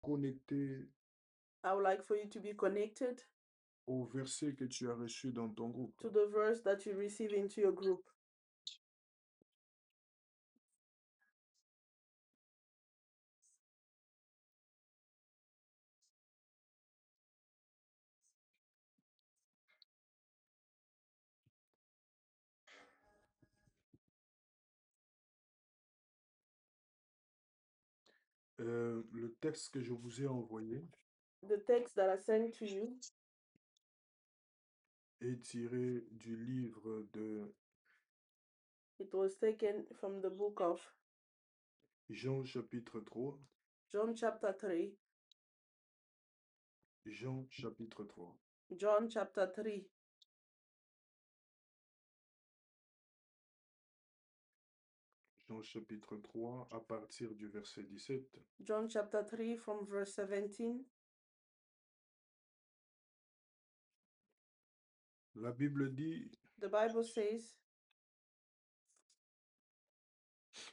connecter I would like for you to be connected au verset que tu as reçu dans ton groupe. to the verse that you receive into your group. Le texte que je vous ai envoyé The text that I sent to you est tiré du livre de it was taken from the book of Jean chapitre 3. John chapter 3. Jean chapitre 3. John chapter 3. Jean chapitre 3 à partir du verset 17. John chapter 3 from verse 17. La Bible dit, The Bible says,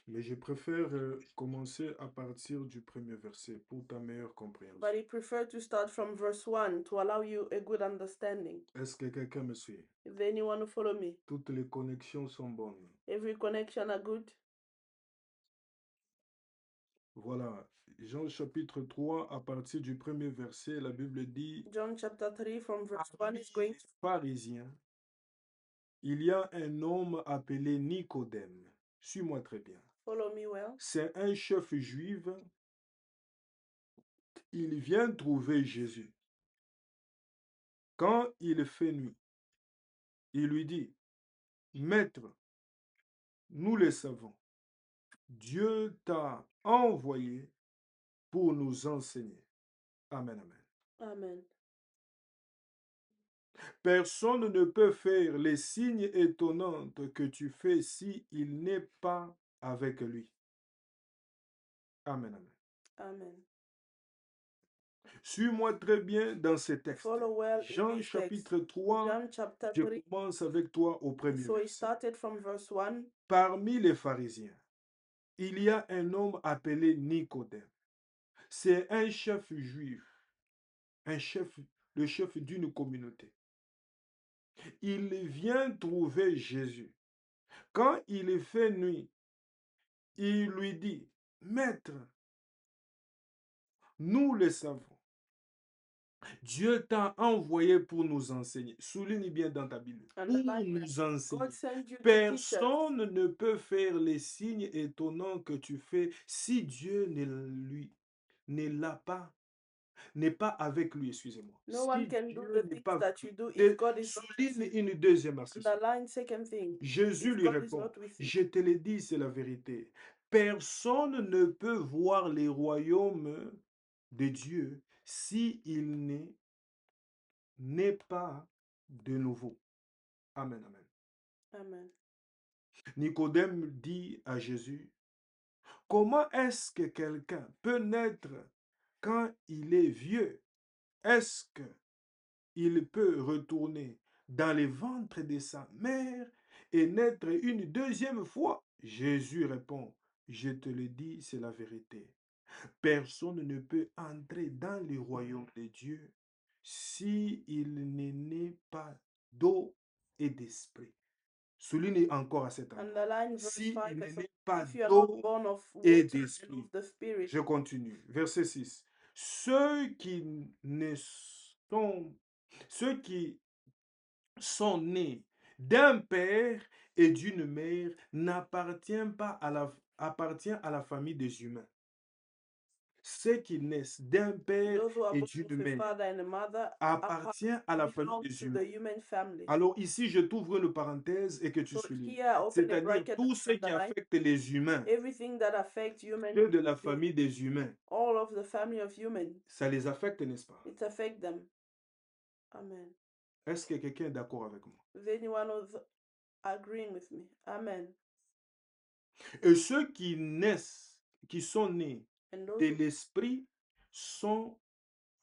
mais je préfère commencer à partir du premier verset pour ta meilleure compréhension. but he preferred to start from verse 1 to allow you a good understanding. Est-ce que quelqu'un me suit? Is there anyone who follow me? Toutes les connexions sont bonnes. Every connection are good. Voilà, Jean chapitre 3 à partir du premier verset, la Bible dit, John chapter 3 from verse 1 parmi is going les pharisiens, il y a un homme appelé Nicodème. Suis-moi très bien. follow me well. C'est un chef juif. Il vient trouver Jésus. Quand il fait nuit, il lui dit, Maître, nous le savons, Dieu t'a envoyé pour nous enseigner. Amen, amen. Amen. Personne ne peut faire les signes étonnants que tu fais si il n'est pas avec lui. Amen, amen. Amen. Suis-moi très bien dans ce texte. Follow well in Jean this chapitre text. 3, John chapter je 3. commence avec toi au premier So he verset. started from verse 1. Parmi les pharisiens, il y a un homme appelé Nicodème. C'est un chef juif, le chef d'une communauté. Il vient trouver Jésus. Quand il fait nuit, il lui dit, Maître, nous le savons. Dieu t'a envoyé pour nous enseigner. Souligne bien dans ta Bible. Pour nous enseigner. God sent you to teach us. Personne ne peut faire les signes étonnants que tu fais si Dieu ne l'a pas, n'est pas avec lui, excusez-moi. No Si one can do Dieu the n'est things pas that avec you lui. do Et if God is not with souligne you. une deuxième assertion. Underline second thing. Jésus If lui God is répond, not with you. je te le dis, c'est la vérité. Personne ne peut voir les royaumes de Dieu si il n'est pas de nouveau. Amen, amen. Amen. Nicodème dit à Jésus, comment est-ce que quelqu'un peut naître quand il est vieux? Est-ce qu'il peut retourner dans les ventres de sa mère et naître une deuxième fois? Jésus répond, je te le dis, c'est la vérité. Personne ne peut entrer dans le royaume de Dieu si il n'est né pas d'eau et d'esprit. Souligne encore à cet endroit. Underline verse Si 5 il as n'est pas if you are not d'eau born of et water and d'esprit. of the Spirit. Je continue. Verset 6. Ceux qui sont nés d'un père et d'une mère n'appartiennent pas appartient à la famille des humains. Ceux qui naissent d'un père Those who are et born d'une of a mère father and a mother appartient à la famille belong des to humains. the human family. Alors ici, je t'ouvre une parenthèse et que tu So soulignes. here I open a C'est-à-dire bracket tout ce qui underline affecte les humains, everything that affects human ceux de la beings, famille des humains, all of the family of human, ça les affecte, n'est-ce pas? it affects them. Amen. Est-ce que quelqu'un est d'accord avec moi? Is anyone who's agreeing with me? Amen. Et ceux qui naissent, qui sont nés And de those l'Esprit,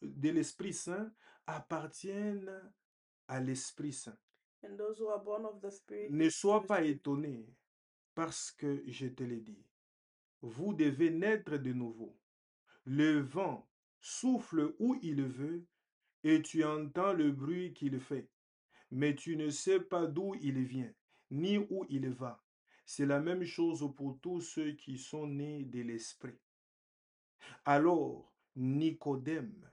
de l'Esprit Saint, appartiennent à l'Esprit Saint. who are born of the Spirit. Ne sois pas étonné parce que je te l'ai dit. Vous devez naître de nouveau. Le vent souffle où il veut, et tu entends le bruit qu'il fait, mais tu ne sais pas d'où il vient, ni où il va. C'est la même chose pour tous ceux qui sont nés de l'Esprit. Alors, Nicodème,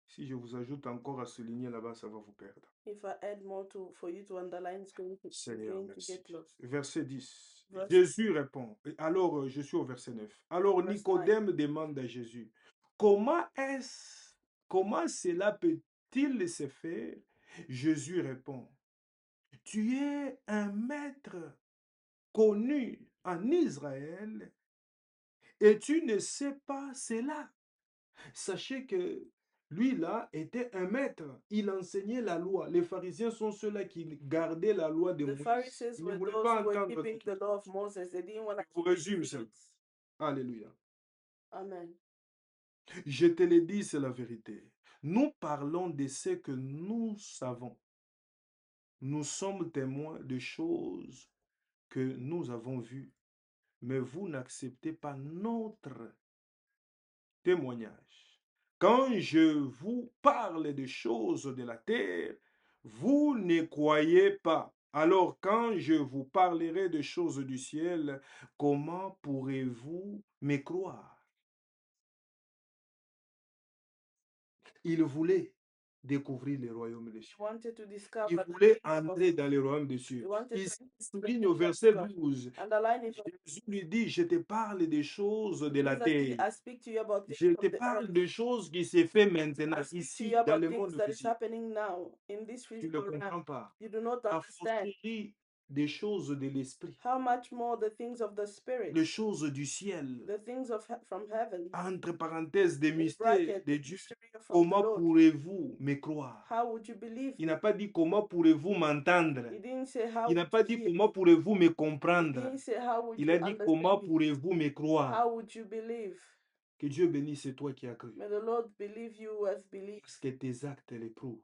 si je vous ajoute encore à souligner là-bas, ça va vous perdre. If I add more for you to underline, it's going to, Seigneur, going to merci. get lost. Verset 10. Verse, Jésus répond. Alors, je suis au verset 9. Alors, verse 9. Nicodème demande à Jésus, comment cela peut-il se faire? Jésus répond, tu es un maître connu en Israël et tu ne sais pas cela. Sachez que lui là était un maître. Il enseignait la loi. Les pharisiens sont ceux-là qui gardaient la loi de The Moïse. Pharisees Ils ne were voulaient those pas who were entendre keeping tout. the law of Moses. They didn't want Je to vous keep résume ça. things. Alléluia. Amen. Je te le dis, c'est la vérité. Nous parlons de ce que nous savons. Nous sommes témoins de choses que nous avons vues, mais vous n'acceptez pas notre témoignage. Quand je vous parle de choses de la terre, vous ne croyez pas. Alors quand je vous parlerai de choses du ciel, comment pourrez-vous me croire? Il voulait découvrir le royaume des He cieux. wanted to Il discover voulait the kingdom entrer of dans le royaume des He cieux. wanted Il to enter the souligne au kingdom of verset God. 12. Underline it. Jésus lui dit, je te parle des choses de la Jesus terre. said, I speak to you about things Je of te the parle earth. de choses qui se fait maintenant, I speak to ici, you dans about le things monde that is physique. happening now in this Tu ne physical realm. comprends pas. You do not A understand. fortiori des choses de l'esprit, How much more the things of the spirit, les choses du ciel, the things of from heaven, entre parenthèses, des in mystères bracket, de the Dieu. mystery of the Comment Lord. pourrez-vous me croire? How would you believe Il me? n'a pas dit comment pourrez-vous m'entendre. He didn't say how Il n'a would pas you dit hear comment me. pourrez-vous me He comprendre. didn't say how would Il you a dit comment understand me. pourrez-vous me croire. How would you believe? Que Dieu bénisse, c'est toi qui as cru. May the Lord believe you who has believed. Parce que tes actes les prouvent.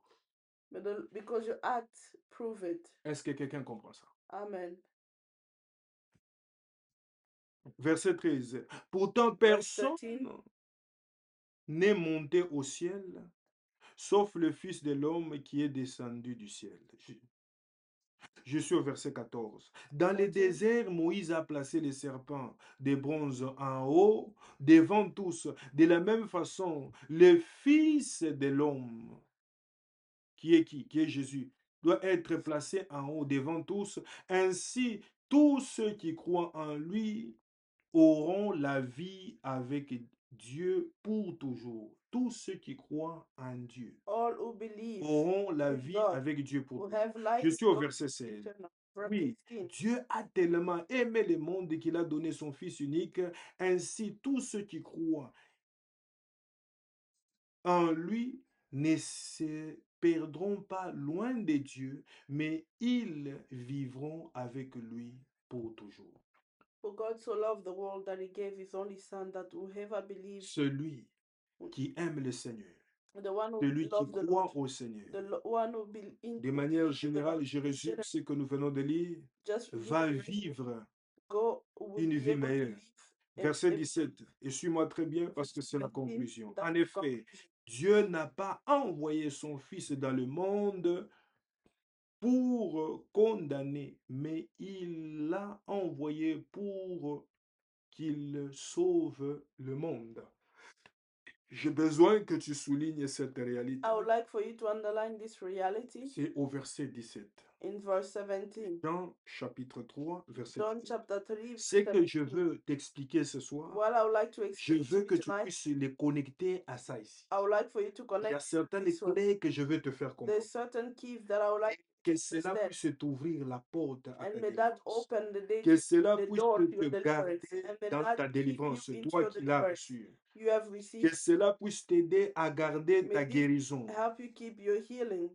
Because your acts prove it. Est-ce que quelqu'un comprend ça? Amen. Verset 13. Pourtant, Verse personne 13. n'est monté au ciel, sauf le Fils de l'homme qui est descendu du ciel. Je suis au verset 14. Dans le 14. désert, Moïse a placé les serpents de bronze en haut, devant tous. De la même façon, le Fils de l'homme, qui est qui? Qui est Jésus, doit être placé en haut, devant tous. Ainsi, tous ceux qui croient en lui auront la vie avec Dieu pour toujours. Tous ceux qui croient en Dieu All who believe auront la in vie God avec Dieu pour will toujours. have life Je suis au with God verset 16. eternal. Verse Oui, 16. Dieu a tellement aimé le monde qu'il a donné son Fils unique. Ainsi, tous ceux qui croient en lui ne se perdront pas loin de Dieu, mais ils vivront avec lui pour toujours. For God so loved the world that he gave his only son, that whoever believes, Celui qui aime le Seigneur, the one who celui qui loves the Lord, croit au Seigneur, the one who de manière générale, je résume ce que nous venons de lire, just va vivre go will une be vie able to meilleure. live Verset 17, et suis-moi très bien parce que c'est la 17, conclusion. that's En the effet, conclusion. Dieu n'a pas envoyé son Fils dans le monde pour condamner, mais il l'a envoyé pour qu'il sauve le monde. J'ai besoin que tu soulignes cette réalité. I would like for you to underline this reality C'est au verset 17. in verse 17. Jean chapitre 3, verset John 17. chapter 3, verse Ce que je 17. veux t'expliquer ce soir, What I would like to je explain to veux you que tu tonight, puisses les connecter à ça ici. I would like for you to Il y a connect certaines this one. clés que je veux te faire comprendre. There's certain keys that I would like Que to cela understand. puisse t'ouvrir la porte à ta And may that délivrance. open Que cela the puisse door to te your deliverance. garder And may dans that ta keep you délivrance, into toi your qui l'as deliverance reçu. you have Que received. cela puisse t'aider à garder ta May this guérison, help you keep your healing.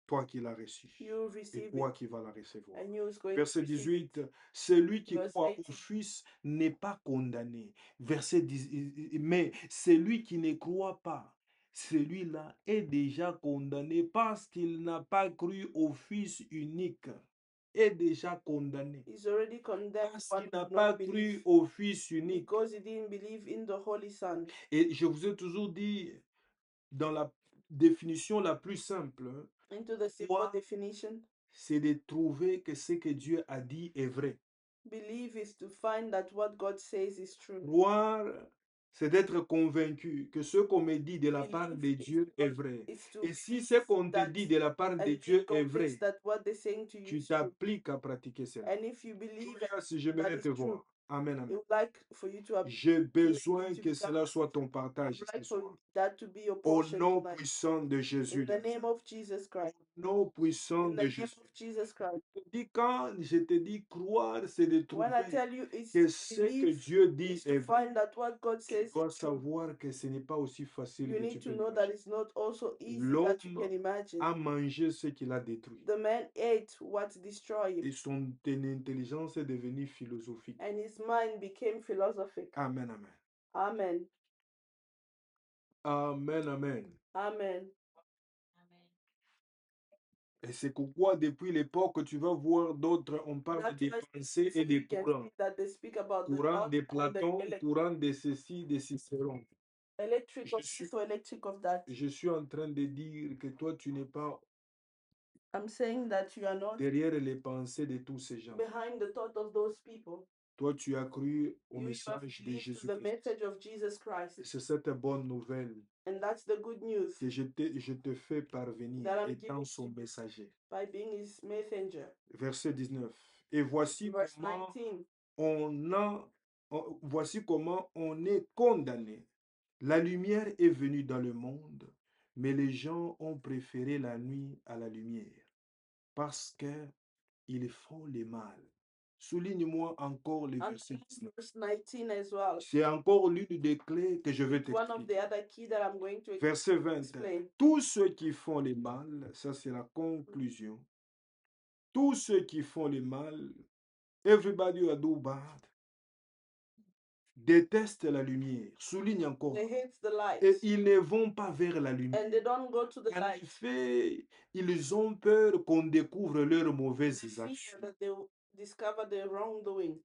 toi qui l'as reçu. You Et receive toi it. qui vas la recevoir. And you is going to Verset receive it. 18, celui qui Verse croit au 18. Fils n'est pas condamné. Verset 10, mais celui qui ne croit pas, celui-là est déjà condamné parce qu'il n'a pas cru au Fils unique. est déjà condamné. He's already condemned Parce one qu'il who n'a did pas not cru believe, au Fils unique. because he didn't believe in the Holy Son. Et je vous ai toujours dit, dans la définition la plus simple, Into the simple croire, definition, c'est de trouver que ce que Dieu a dit est vrai. believe is to find that what God says is true. Croire, c'est d'être convaincu que ce qu'on me dit de la part de Believe Dieu est vrai. is to Et si believe ce qu'on te that dit de la part and de be Dieu est convinced vrai, that what they're saying to you tu is true. t'appliques à pratiquer cela. And if you believe Julia, si that j'aimerais is te true, voir. Amen, I amen. would like for you to have J'ai besoin to que become, cela soit ton I partage would ce like for soir. that to be your Au portion nom tonight. puissant de In Jésus. the name of Jesus Christ. Au nom puissant In the de name Jésus. of Jesus Christ. Quand je te dis croire, c'est de When I trouver tell you it's que ce que belief, Dieu dit is est to vrai. find that what God Tu says dois is true. savoir que ce n'est pas aussi facile You que tu need to peux know that l'imaginer. it's not also easy that you L'homme can imagine. a mangé ce qu'il a détruit. The man ate what destroyed him, Et son intelligence est devenue philosophique. and his mind became philosophic. Amen, amen. Amen. Amen, amen. Amen. Et c'est pourquoi depuis l'époque, tu vas voir d'autres, on parle That's des why pensées et des you can courants. see that they speak about the Courant thought de and the Platon, courant de ceci, de Cicéron. electric Je of suis, this or electric of that. je suis en train de dire que toi, tu n'es pas I'm saying that you are not derrière les pensées de tous ces gens. behind the thought of those people. Toi, tu as cru au You have message de believed to the Jésus-Christ. message of Jesus Christ. C'est cette bonne nouvelle And that's the good news que je te fais parvenir that I'm étant giving son to messager. by being his messenger. Verset 19. Et voici Verse comment 19. voici comment on est condamné. La lumière est venue dans le monde, mais les gens ont préféré la nuit à la lumière parce qu'ils font le mal. Souligne-moi encore le And verset 19. verse 19 as well. C'est encore l'une des clés que je vais It's one of the t'expliquer. other key that I'm going to Verset 20. explain. Tous ceux qui font le mal, ça c'est la conclusion. Tous ceux qui font le mal, everybody who do bad, détestent la lumière. Souligne encore. They hate the light. Et ils ne vont pas vers la And lumière. they don't go to the En light. effet, ils ont peur qu'on découvre leurs mauvaises They fear actions. that they will discover their wrongdoing.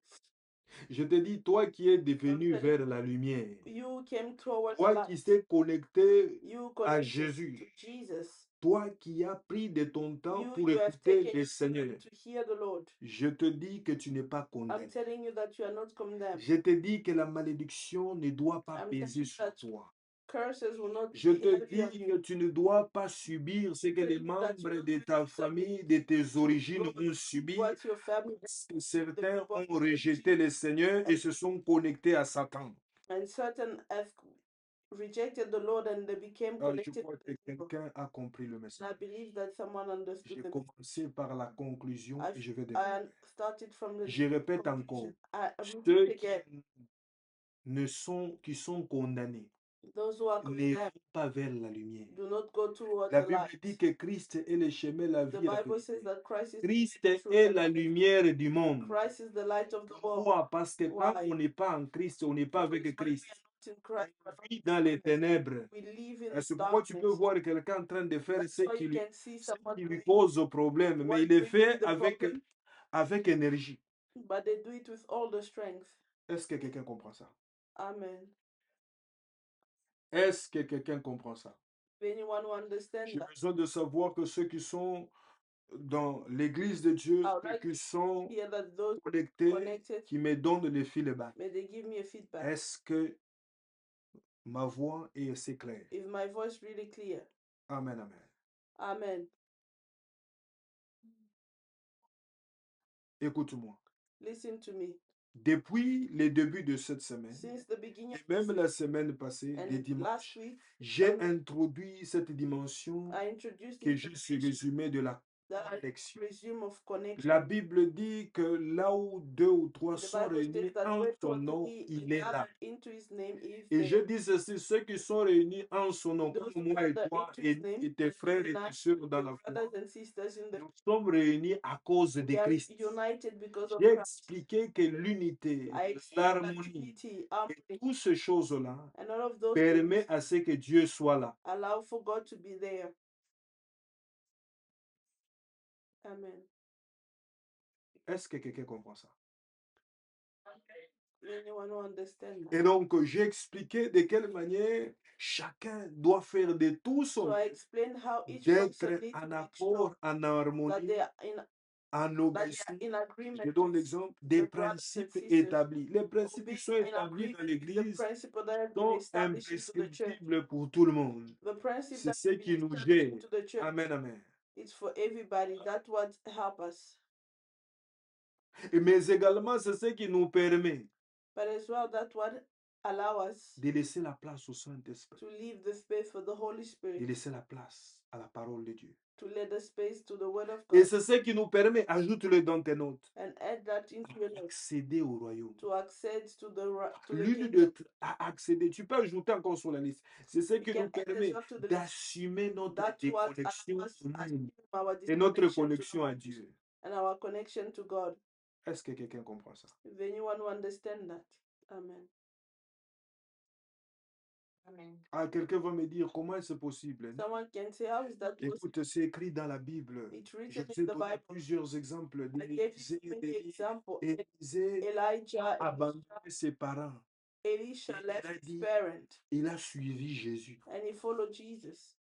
Je te dis, toi qui es devenu I'm telling vers la lumière, You came toward the toi light. qui t'es connecté You à connected Jésus, to Jesus. toi qui as pris de ton temps pour You have écouter taken le your Seigneur, time to hear the Lord. je te dis que tu n'es pas I'm condamné. telling you that you are not condemned. Je te dis que la malédiction ne doit pas I'm peser telling you sur that toi. curses will not Je be te heavy on dis you. que tu ne dois pas subir ce que les membres de ta famille, de tes origines ont subi, What your family parce que certains people ont rejeté le Seigneur et se sont connectés à Satan. and certain have rejected the Lord and they became Je connected crois to que the devil. quelqu'un a compris le And I message. believe that someone understood J'ai the message. commencé par la conclusion et je vais I développer. started from the Je répète encore, conclusion. I ceux repeat again, qui sont condamnés those who are ne condemned vont pas vers la lumière. do not go towards La the Bible light. dit que Christ est le chemin, la The vie et la Bible says vérité. that Christ is Christ the truth est and la the life. lumière du monde. Christ is the light of the world. Pourquoi? Parce que quand Why? on n'est pas en Christ, on n'est pas avec Because when we Christ. are not in Christ, On vit dans les ténèbres. we live in Et c'est the pourquoi tu peux darkness. voir quelqu'un en train de faire That's ce why qui you lui, can see ce someone qui lui doing pose problème, mais what il le brings fait the problem, avec énergie. but they do it with all the strength. Est-ce que quelqu'un comprend ça? Amen. Est-ce que quelqu'un comprend ça? If anyone who understands J'ai that, besoin de savoir que ceux qui sont dans l'église de Dieu, I would ceux like qui to sont hear that those connectés, connected, qui me donnent le feedback. may they give me a feedback. Est-ce que ma voix est assez claire? Is my voice really clear? Amen, amen. Amen. Écoute-moi. Listen to me. Depuis le début de cette semaine, Since the beginning et of même this la semaine passée, and des last dimanches, week, j'ai introduit cette dimension I introduced que the je suis résumé de la that I connexion. presume of connection. La Bible dit que là où deux ou trois The sont Bible réunis states that en where son two nom, three il est là. gathered into his name is Et je there. dis ceci, ceux qui sont réunis en son nom, Those comme who moi et gather toi, into his name, et tes frères et and tes sœurs dans la foi, brothers and sisters in the nous sommes réunis à cause de we are Christ. united because of J'ai Christ. expliqué que l'unité, I explained that l'harmonie unity, et harmony, toutes ces choses-là and all of those permet things à ce que Dieu soit là. allow for God to be there. Amen. Est-ce que quelqu'un comprend ça? Anyone who understand that? Et donc, j'ai expliqué de quelle manière chacun doit faire de tout So son I explained how each d'être person needs to en make sure accord, en that harmonie, they are in en obéissance. in agreement Je donne with l'exemple des the brothers and principes sisters, établis. Les principes qui being sont in établis dans agreement with the l'Église principle that have been sont established into the church. imprescriptibles pour tout le monde. The principle C'est that ce have been qui nous established gêne. into the church, Amen, amen. it's for everybody. That's what help us. Mais également, c'est ce qui nous permet But as well, that's what allow us de laisser la place au Saint-Esprit, to leave the space for the Holy de Spirit, laisser la place à la parole de Dieu. to let the space to the Word of Et God, c'est ce qui nous permet, ajoute-le dans tes notes, and add that into your notes, accéder au royaume. to access to the L'une kingdom. de à accéder, tu peux ajouter encore sur la liste. C'est ce We qui can nous add as permet well to the list. d'assumer notre That's what déconnexion allows us au monde assume our et notre disconnection to the connexion à world Dieu. and our connection to God. Est-ce que quelqu'un comprend ça? If anyone who understand that, amen. Amen. Ah, quelqu'un va me dire comment c'est possible. Someone can say, how is that possible? Écoute, c'est écrit dans la Bible. It's Je written vous ai in the donné Bible. plusieurs exemples I gave you many examples. Elijah, a abandonné ses parents. Elisha Il left a his dit, parent il a suivi Jésus. and he followed Jesus.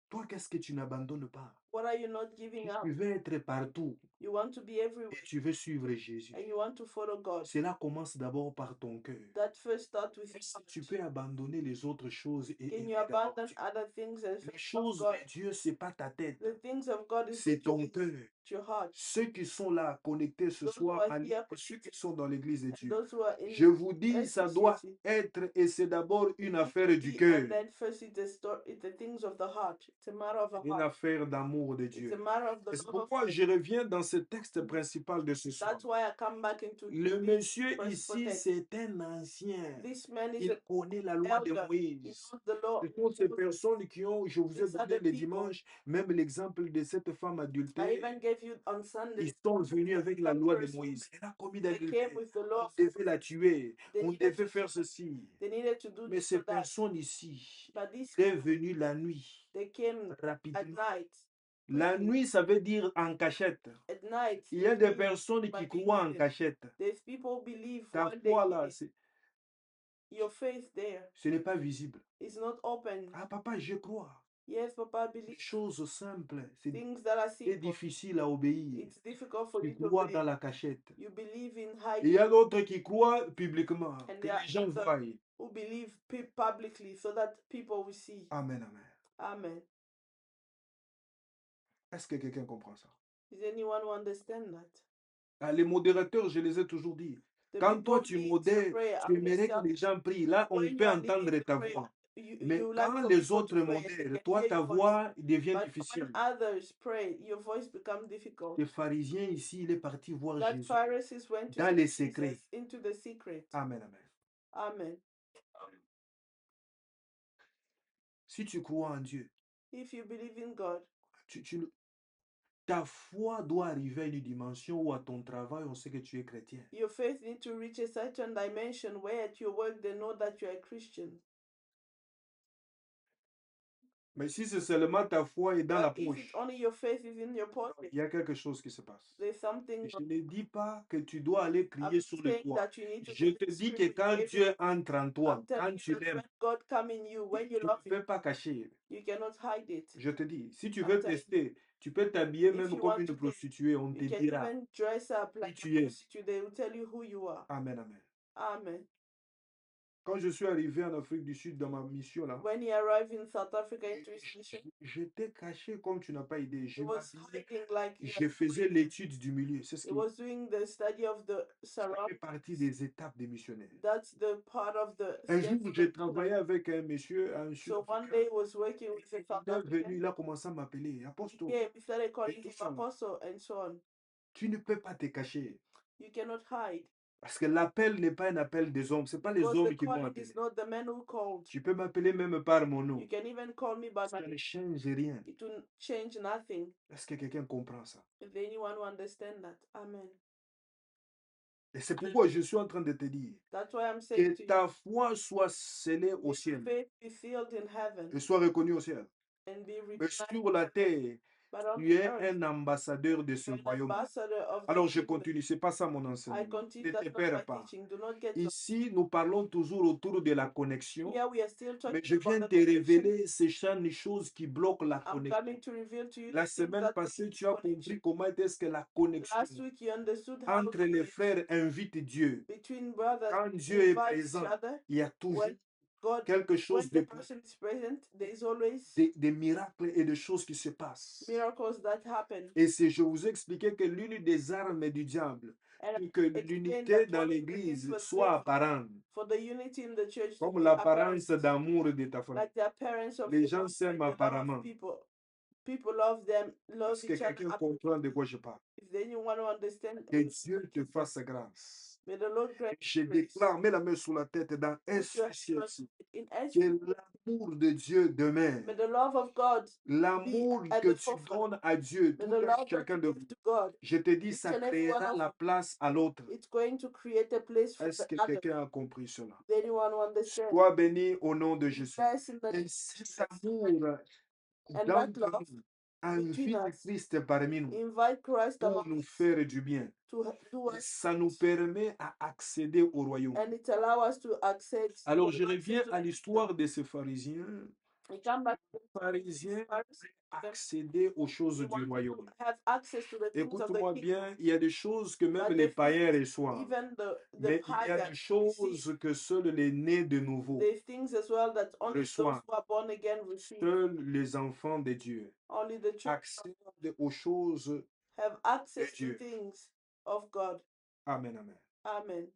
Toi, qu'est-ce que tu n'abandonnes pas? What are you not giving up? Tu veux être partout You want to be everywhere et tu veux suivre Jésus. and you want to follow God. Cela commence d'abord par ton cœur. That first start with Est-ce que tu you. peux abandonner les autres choses et Can you aimer d'abord abandon Dieu? other things and Les serve choses God? de Dieu, c'est pas ta tête, The things of God is c'est ton it's cœur. your heart. Ceux qui sont là connectés ce Those who soir, are here et ceux qui sont dans l'église de and Dieu, those who are in je vous dis, ça doit SCCC, être et c'est d'abord une affaire du and cœur, then first it's the things of the heart. It's a matter of the une heart. affaire d'amour de It's a Dieu. matter of the Et c'est love of pourquoi God. je reviens dans ce texte principal de ce soir. That's why I come back into Le this monsieur principal ici, text. c'est un ancien. This man is Il an connaît la loi de elder. He Moïse. knows the law. Ce sont ces personnes qui ont, je vous ai These are donné the le people. dimanche, même l'exemple de cette femme I adultère. even gave you on Sunday. Ils sont venus avec la loi de First Moïse. Elle a commis they came d'adultère. with the On law. devait la tuer. They On needed devait to faire kill. ceci. They needed to do Mais this ces or that. personnes ici, But these sont venues la nuit, they came at rapidement. night. La nuit, ça veut dire en cachette. At night, Il y a des means personnes by qui being croient en hidden. cachette. There's people who believe Ta what they foi là, hear. Your faith there ce n'est pas visible. is not open. Ah papa, je crois. Yes, Papa, Les believe choses simples, c'est things that are simple. difficile à obéir. It's difficult for Tu you to crois dans obey. la cachette. You believe in Et il y hiding. a d'autres qui croient publiquement, And que there are les gens others voient. who believe publicly so that people will see. Amen, amen. Amen. Est-ce que quelqu'un comprend ça? Is anyone who understand that? Ah, les modérateurs, je les ai toujours dit. The Quand toi people tu lead the modères, prayer. tu aimerais que les gens prient. Là, on When you peut are leading entendre the ta prayer, voix. you Mais like quand for les people autres to pray and they modèrent, can toi, hear ta your voice. voix devient But difficile. when others pray, your voice becomes difficult. Le pharisien ici, il est parti voir That Jésus Pharisees went to dans see les Jesus secrets. into the secret. Amen, amen. Amen. Si tu crois en Dieu, If you believe in God, ta foi doit arriver à une dimension où à ton travail, on sait que tu es chrétien. your faith needs to reach a certain dimension where at your work they know that you are a Christian. Mais si c'est seulement ta foi est dans la But if poche, it's only your faith is in your pocket, il y a quelque chose qui se passe. there's something Je ne dis pas que tu dois aller I'm crier sur le saying toit. that you need to Je te dis que quand Dieu entre en toi, I'm telling quand you tu that l'aimes, when God come in you, when you tu ne love Him, peux pas cacher. you cannot hide it. Je te dis, si tu I'm veux telling tester, tu peux t'habiller If même you comme want une to test, prostituée, on te You can dira. even dress up like tu es. a prostitute. They will tell you who you are. Amen, amen. Amen. Quand je suis arrivé en Afrique du Sud dans ma mission là, When he arrived in South Africa into his mission, j'étais caché comme tu n'as pas idée. he was hiding like Je faisais l'étude du milieu. C'est ce he qui was doing the study of the fait surroundings. partie des étapes des missionnaires. That's the part of the Un steps jour, of j'ai the travaillé avec un monsieur, un So one Sud-Africain. day he was working with a South Il est venu, African. il a commencé à m'appeler, He apostle. came, he started calling Et tout him ça, là. apostle and so on. Tu ne peux pas te cacher. You cannot hide. Parce que l'appel n'est pas un appel des hommes. Ce n'est pas les Because hommes the qui vont calling appeler. is not the man who called. Tu peux m'appeler même par mon nom. You can even call me by Ça my ne change rien. It will change nothing. Est-ce que quelqu'un comprend ça? If anyone will understand that. Amen. Et c'est pourquoi je suis en train de te dire That's why I'm saying que to ta foi soit scellée au you, ciel faith be sealed in heaven et soit reconnue au ciel. and be Mais recognized sur la terre, But on Tu the es earth, un ambassadeur de ce you're an royaume. ambassador of the Alors je kingdom. continue, c'est pas ça mon I enseignement. continue, Ne te that's not perds my pas. teaching. Do not get lost. Ici, nous parlons toujours autour de la connexion, Here we are still mais talking je about viens the te connection. révéler ces choses qui bloquent la I'm connexion. coming to reveal to you La the things semaine that passée, block tu as connection. compris comment est-ce que la connexion Last week you understood how entre les frères invite Dieu. between brothers Quand Dieu est invite each présent, other. il y a toujours When God, quelque when chose the de person is present, there is always des miracles et de choses qui se passent. miracles that happen. Et c'est, je vous ai expliqué que l'une des armes du diable, And pour que explain l'unité that dans one of the l'église things soit for apparente, for the unity in the church to comme be l'apparence apparent, d'amour de ta famille. like the appearance of Les the gens love, s'aiment like the love apparemment. of people. People love them, love Est-ce que each other. quelqu'un comprend de quoi je parle? If anyone to understand, Que Dieu te fasse grâce. may the Lord grant Je you grace. déclare, mets la main sur la tête dans Put your hand SUCFC. in Que Ezra. l'amour de Dieu demeure. May the love of God be L'amour at que the tu forefront. donnes à Dieu, May tout the un love that chacun you de give vous, to God, je te dis, each ça and every one créera of la you, place à l'autre. it's going to create a place for Est-ce the que other. quelqu'un a compris cela? Does anyone understand? Sois béni au nom de Be Jésus. blessed in the name Et of cet Jesus. amour And d'entre that love nous between invite us, Christ parmi nous invite Christ pour among nous us faire du bien. to do Et us, ça nous permet à accéder au royaume. and it allows us to access. Alors je reviens à l'histoire de ces pharisiens. We come back to Les pharisiens Pharisees, accéder aux choses they du want royaume. to have access to the things of the Écoute-moi kingdom. bien, il y a des choses que même But les they païens think reçoivent. even the Mais il y a pagans des receive. choses que seuls les nés de nouveau They things as well that only those reçoivent. who are born again receive. Seuls les enfants de Dieu Only the children accèdent aux choses have de access to Dieu. things of God. Amen, amen. Amen.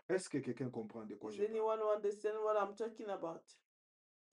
Est-ce que quelqu'un comprend de quoi Does je parle? anyone understand what I'm talking about?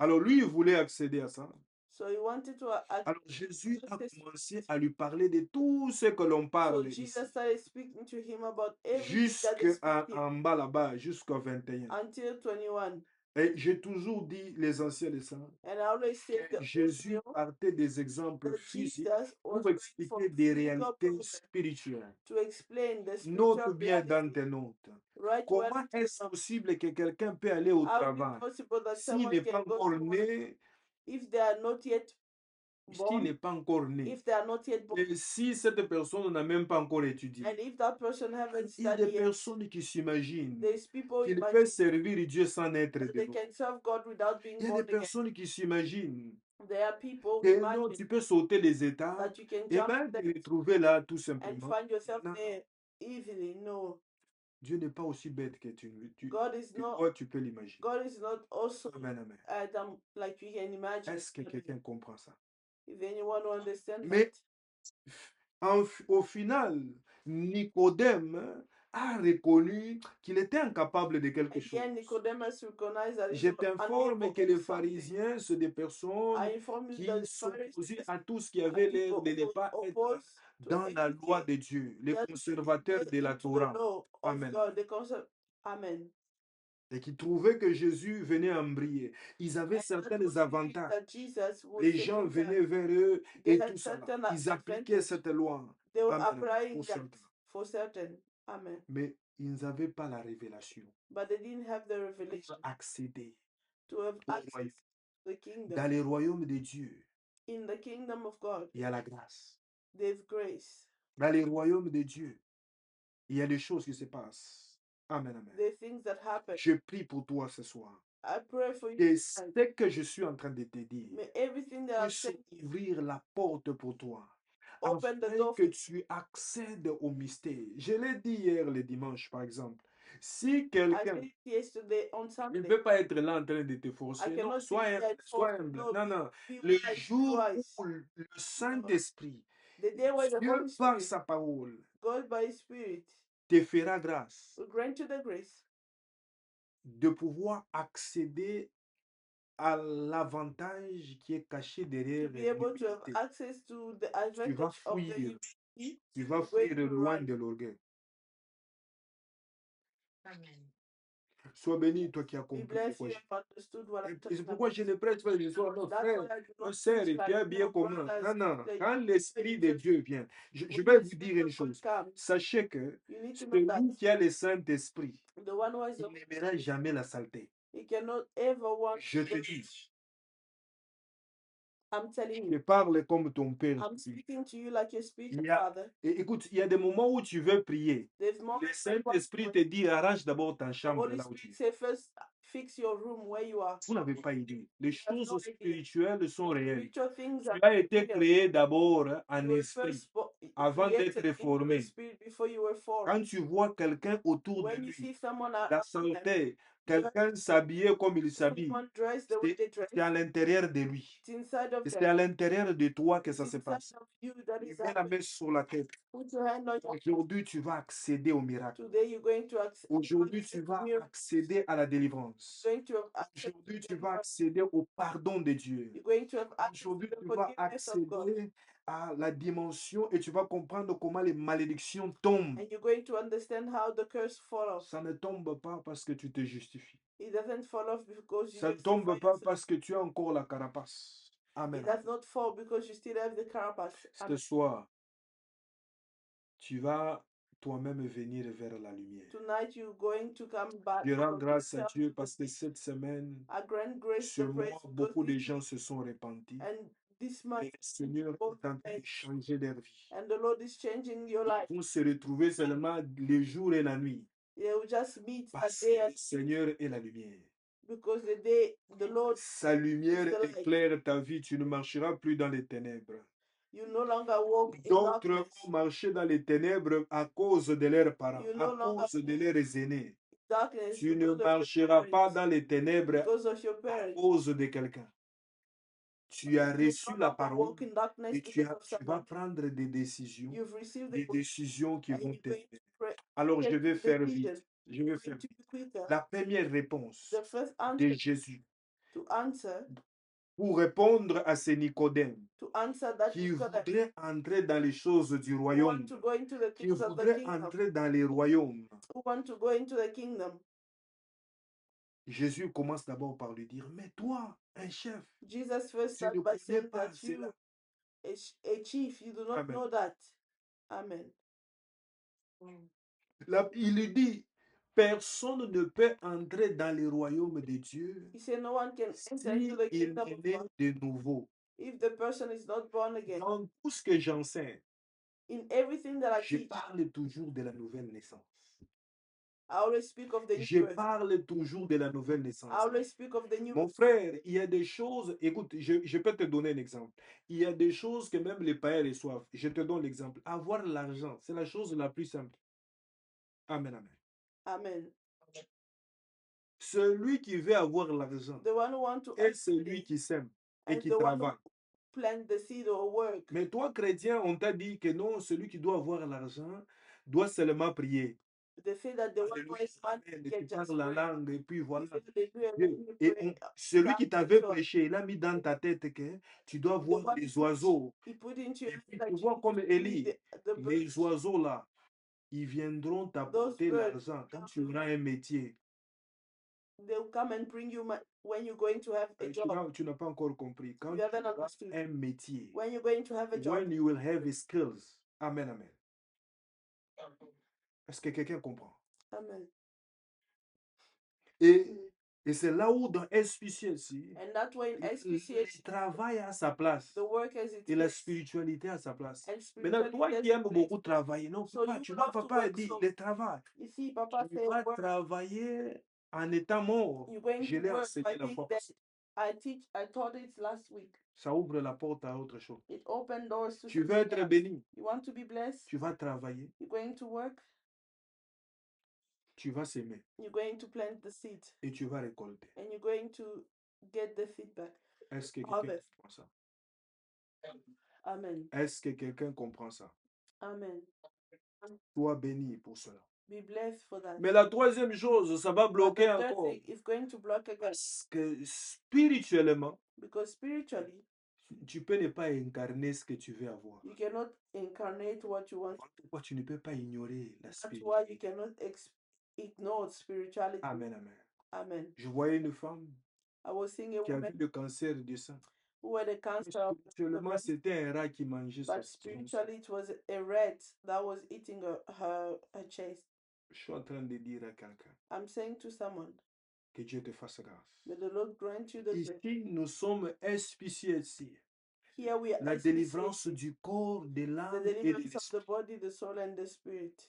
Alors lui, il voulait accéder à ça. So he wanted to Alors Jésus a access. commencé à lui parler de tout ce que l'on So parle ici. Jesus started speaking to him about everything that is Jusqu'en speaking bas là-bas, jusqu'au 21. until 21. Et j'ai toujours dit, les anciens de ça, And I always say que the Jésus Israel, partait des exemples that physiques Jesus was pour going expliquer from des physical réalités problem spirituelles. to explain the Note spiritual bien dans reality. tes notes. Right Comment when est-ce possible que quelqu'un peut aller au how is it travail possible that s'il someone n'est pas can go encore to work né, if they are not yet s'il born, n'est pas encore né, if they are not yet born, et si cette personne n'a même pas encore étudié? and if that person haven't Il y a des studied yet, personnes qui s'imaginent there's people qu'ils imagine peuvent servir Dieu sans être that de they nous. can serve God without being Il y a des born again. personnes qui s'imaginent There are people que non, imagine tu peux sauter les étapes that you can et jump même te steps retrouver là tout and simplement. find yourself Non, there easily. No, Dieu n'est pas aussi bête que God is not. toi, tu peux l'imaginer. God is not also Amen, amen. like you can imagine. Est-ce que quelqu'un comprend ça? If anyone will understand Mais that, au final, Nicodème a reconnu qu'il était incapable de quelque chose. again, Nicodemus recognized that Je he's t'informe unable que to les do something. pharisiens, c'est des personnes I inform you qui that the s'opposent Pharisees à tout ce qui are avait l'air people de ne who pas être oppose to dans la loi anything de Dieu, les that conservateurs get de la into the Torah. law of Amen. God. The concept. Amen. Et qui trouvaient que Jésus venait en briller. Ils avaient And that certains was avantages. that Jesus was Les gens taking venaient vers eux They et had tout ça. là. certain Ils appliquaient advantage. cette loi. They were Amen. applying Pour that certains. for certain. Amen. Mais ils n'avaient pas la révélation But they didn't have the pour revelation accéder to have au access royaume. to the kingdom. Dans le royaume de Dieu, In the kingdom of God, il y a la grâce. there's grace. Dans le royaume de Dieu, il y a des choses qui se passent. Amen, amen. There are things that happen. Je prie pour toi ce soir. I pray for you Et tonight. ce que je suis en train de te dire, May everything that I'm puisse saying you ouvrir la porte pour toi. open the Afin door que for tu accèdes au mystère. Je l'ai dit hier le dimanche, par exemple. Si I quelqu'un said yesterday on il ne Sunday. peut pas être là en train de te I forcer, non, cannot sois be humble, there sois for humble. no, Non, non. be Le wise, jour be wise. où le Saint-Esprit, The day where the Dieu Holy par Spirit, sa parole, God by His Spirit, te fera grâce will grant you the grace de pouvoir accéder à l'avantage qui est caché to derrière be able to have l'humilité. access to the Tu vas advantage of the fuir, humility. tu vas Going fuir to loin run. de l'orgueil. Amen. Sois béni, toi qui as Be compris de blessed quoi you je have understood what I'm Et c'est talking pourquoi about. je ne prêche pas les soirs. Non, That's frère, why I do ma not sœur, preach et tu like as bien no commun. brothers. Non, non. Like Quand l'Esprit de just Dieu vient, je when vais the vous Spirit dire une of God chose. comes, Sachez que you need to know that celui qui a le Saint-Esprit, the one who has il the n'aimera jamais la saleté. he cannot ever want Je te the dis, I'm telling Je you, parle comme ton père. I'm speaking to you like your Il spiritual y a, father. écoute, il y a des moments où tu veux prier. There's moments Le when you want to Saint-Esprit te pray. dit, arrange d'abord ta The chambre Holy là où tu Spirit es. say first fix your room where you are. Vous n'avez pas idée. Les You have no choses idea. spirituelles sont réelles. Spiritual things Tu are as été real. créé d'abord en You were esprit first avant d'être created into the formé. spirit before you were formed. Quand tu vois quelqu'un autour de When you lui, see someone la around them, santé, quelqu'un s'habiller comme il s'habille, someone dressed the way they dress, c'est à l'intérieur de lui. it's inside of Et c'est them. à l'intérieur de toi que It's ça se inside passe. of you that Tu is mets la happening. main sur la tête. Put your hand on your Aujourd'hui, tu vas accéder au miracle. Today you're going to Aujourd'hui, tu vas accéder à la délivrance. going to have access Aujourd'hui, to tu the vas Lord. accéder au pardon de Dieu. You're going to have access to Aujourd'hui, the tu vas forgiveness of God. accéder à la dimension et tu vas comprendre comment les malédictions tombent. And you're going to understand how the curse fall off. Ça ne tombe pas parce que tu te justifies. It doesn't fall off because you Ça ne justify tombe pas yourself. parce que tu as encore la carapace. Amen. It does not fall because you still have the carapace. Ce soir, tu vas toi-même venir vers la lumière. Tonight you're going to come back. Je rends grâce à yourself Dieu to parce the que seat. cette semaine, I grant grace sur the moi, praise because beaucoup de this gens week se sont repentis. and this Et month le Seigneur est en train de changer leur vie. and the Lord is changing your Ils life. vont se retrouver seulement les jours et la nuit. They will just meet a Parce day que and le Seigneur est la lumière. because the Lord Sa lumière is the light. éclaire ta vie. Tu ne marcheras plus dans les ténèbres. You no longer walk in D'autres darkness. ont marché dans les ténèbres à cause de leurs parents, You à no longer cause de leurs aînés. darkness Tu ne because of your marcheras pas parents. dans les ténèbres Because of your à parents. cause de quelqu'un. Tu as You reçu no la longer parole walk in darkness et because of tu vas someone. prendre des décisions, You've received the des word décisions qui and vont you're going t'aider. to Alors je take vais the faire decision. vite. Je vais You're faire going to vite. be quicker. La première réponse The first de answer Jésus to answer pour répondre à ces Nicodèmes that qui Nicodemus voudraient entrer dans les choses du who royaume, want to go into the qui things of the voudraient kingdom, entrer dans les royaumes. who want to go into the kingdom. Jésus commence d'abord par lui dire, mais toi, un chef, Jesus first tu ne starts by connais saying pas that cela. you, a chief, you do not Amen. know that. Amen. Là, il lui dit, personne ne peut entrer dans le royaume de Dieu He said no one can enter into si the il kingdom est of né God de nouveau. if the person is not born again. Dans tout ce que j'enseigne, In everything that I je teach, parle toujours de la nouvelle naissance. I always speak of the new Je birth. parle toujours de la nouvelle I naissance. always speak of the new Mon birth. frère, il y a des choses, écoute, je peux te donner un exemple. Il y a des choses que même les païens reçoivent. Je te donne l'exemple. Avoir l'argent, c'est la chose la plus simple. Amen, amen. Amen. Celui qui veut avoir l'argent The one who wants to est earn celui money qui sème et and qui the one travaille. who plant the seed or work. Mais toi, chrétien, on t'a dit que non, celui qui doit avoir l'argent doit seulement prier. They say that the one who Alléluia, has money amen. Et can tu just parles la pray. langue et puis They voilà. say hallelujah Dieu. when you Et pray. celui qui Tongues and t'avait so on. prêché, il a mis dans ta tête que tu dois The voir one les who oiseaux. he put into your Et head puis that tu you vois need comme to see Élie, the les birds. oiseaux là, ils viendront Those t'apporter birds l'argent quand tu auras un métier. they'll come and bring you when you're going to have a job. Tu n'as pas encore compris. Quand You tu haven't auras understood. un métier, When you're going to have a job. when you will have skills. Amen, amen. Est-ce que quelqu'un comprend? Amen. Et c'est là où dans SPCLC, And that's why in le SPCH, travail a sa place the work has its et la place. spiritualité a sa place. And Maintenant, toi spirituality qui has aimes its place. beaucoup travailler, non, So papa, you tu vois, love to papa work, dit, so le travail. you see Papa Tu say vas work. travailler en étant mort. You're going Je to l'ai work enseigné by la being fois dead. passée. I taught it last week. Ça ouvre la porte à autre chose. It opened doors to Tu veux something être else. béni. You want to be blessed? Tu vas travailler. You're going to work. Tu vas s'aimer. You're going to plant the seed. Et tu vas récolter. And you're going to get the feedback. Est-ce que quelqu'un comprend ça? Amen. Est-ce que quelqu'un comprend ça? Amen. Sois béni pour cela. Be blessed for that. Mais la troisième chose, ça va But bloquer the third encore. thing is going to block again. Parce que spirituellement, Because spiritually, tu peux ne pas incarner ce que tu veux avoir. you cannot incarnate what you want. Pourquoi tu ne peux pas ignorer la That's why you spiritualité? cannot ignore spirituality. Amen, amen. Amen. Je voyais une femme I was seeing a qui woman avait le cancer du sein. who had a Mais cancer of the spirituellement, breast, c'était un rat qui mangeait but son spiritually it was a rat that was eating her chest. Je suis en train de dire à quelqu'un I'm saying to someone, que Dieu te fasse grâce. may the Lord grant you the grace. Ici, nous sommes SPCLC. Here we are La actually délivrance saying du corps, de the l'âme et de deliverance of the l'esprit. body, the soul, and the spirit.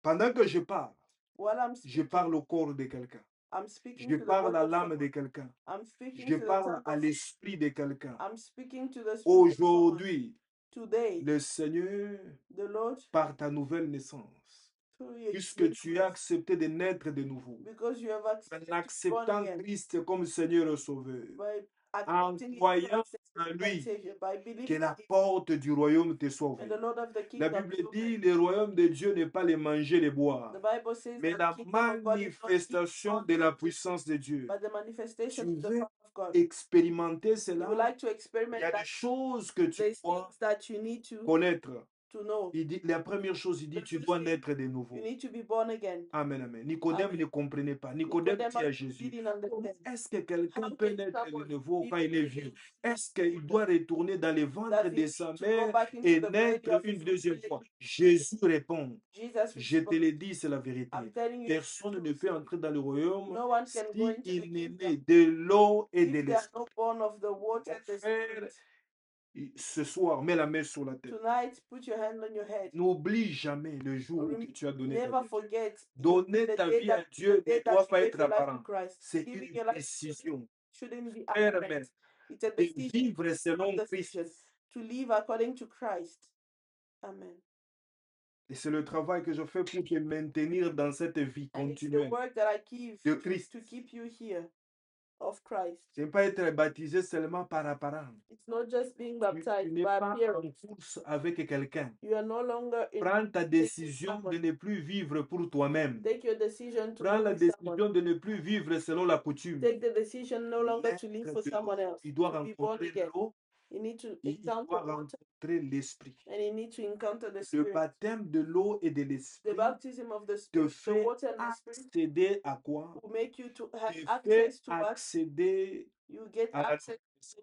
Pendant que je parle, While I'm je speaking, parle au corps de quelqu'un. I'm speaking Je to the parle body à of l'âme de someone. quelqu'un. I'm speaking Je to the parle tongue à of l'esprit de quelqu'un. I'm speaking to the spirit of someone. Aujourd'hui, Today, le Seigneur, the Lord, par ta nouvelle naissance, through puisque your tu as accepté de naître de nouveau, because you have en accepted to be born acceptant again, Christ comme Seigneur et Sauveur, by en accepting croyant Christ as en Lord and lui, Savior, by que believing la in Him, porte du royaume te soit and the ouverte. Lord of the La kingdom Bible is open. dit, le royaume de Dieu n'est pas les manger, les The boire, Bible says mais that la the kingdom of God is not eating manifestation or de la drinking, puissance de Dieu. but the manifestation Tu of the veux power of God. expérimenter You would cela? like to Il experiment y a des that. choses que tu There's dois things that you need to connaître. know. Il dit, la première chose, il dit, The tu first dois thing, naître de you nouveau. need to be born again. Amen, amen. Nicodème Amen. ne comprenait pas. Nicodème dit à Nicodemus Jésus, didn't comment understand. est-ce que quelqu'un How peut can naître de someone nouveau be quand il born est again vieux? Est-ce qu'il doit retourner dans les ventres that de he sa needs to go mère back into et the belly naître of une his deuxième mother? fois? Jésus répond, Jesus je te responds, le dis, c'est la I'm vérité. telling you, Personne ne peut entrer dans le royaume no one can go into the s'il n'est kingdom né de l'eau et de if they are l'esprit. not born of the water Mon and the frère, spirit. ce soir, mets la main sur la tête. Tonight, put your hand on your head. N'oublie jamais le jour où que tu as donné ta Never vie à Dieu. forget Donner the ta day vie à that Dieu ne you doit pas gave être your life to apparent. Christ. C'est Giving une your life to décision shouldn't be ferme apparent. It's a de decision, vivre selon decision Christ. to live according to Christ. Amen. Et c'est le travail que je fais pour te maintenir dans cette vie And it's the continuelle work that I give de Christ. to keep you here of Christ. Ce n'est pas être baptisé seulement par apparence. It's not just being Tu baptized n'es by pas appearance. en course avec quelqu'un. You are no longer in Prends ta with décision de someone. ne plus vivre pour toi-même. Take your decision to Prends live la with someone. décision de ne plus vivre selon la coutume. Take the decision no longer to live Naître for de someone l'eau. else. Il doit To be born rencontrer again. l'eau You need to et il encounter doit water rencontrer l'esprit. and you need to encounter the Le spirit. baptême de l'eau et de The l'esprit baptism of the te spirit, the fait water and the spirit accéder à quoi? will make you to have Te fait access to what? accéder You get à la access naissance. to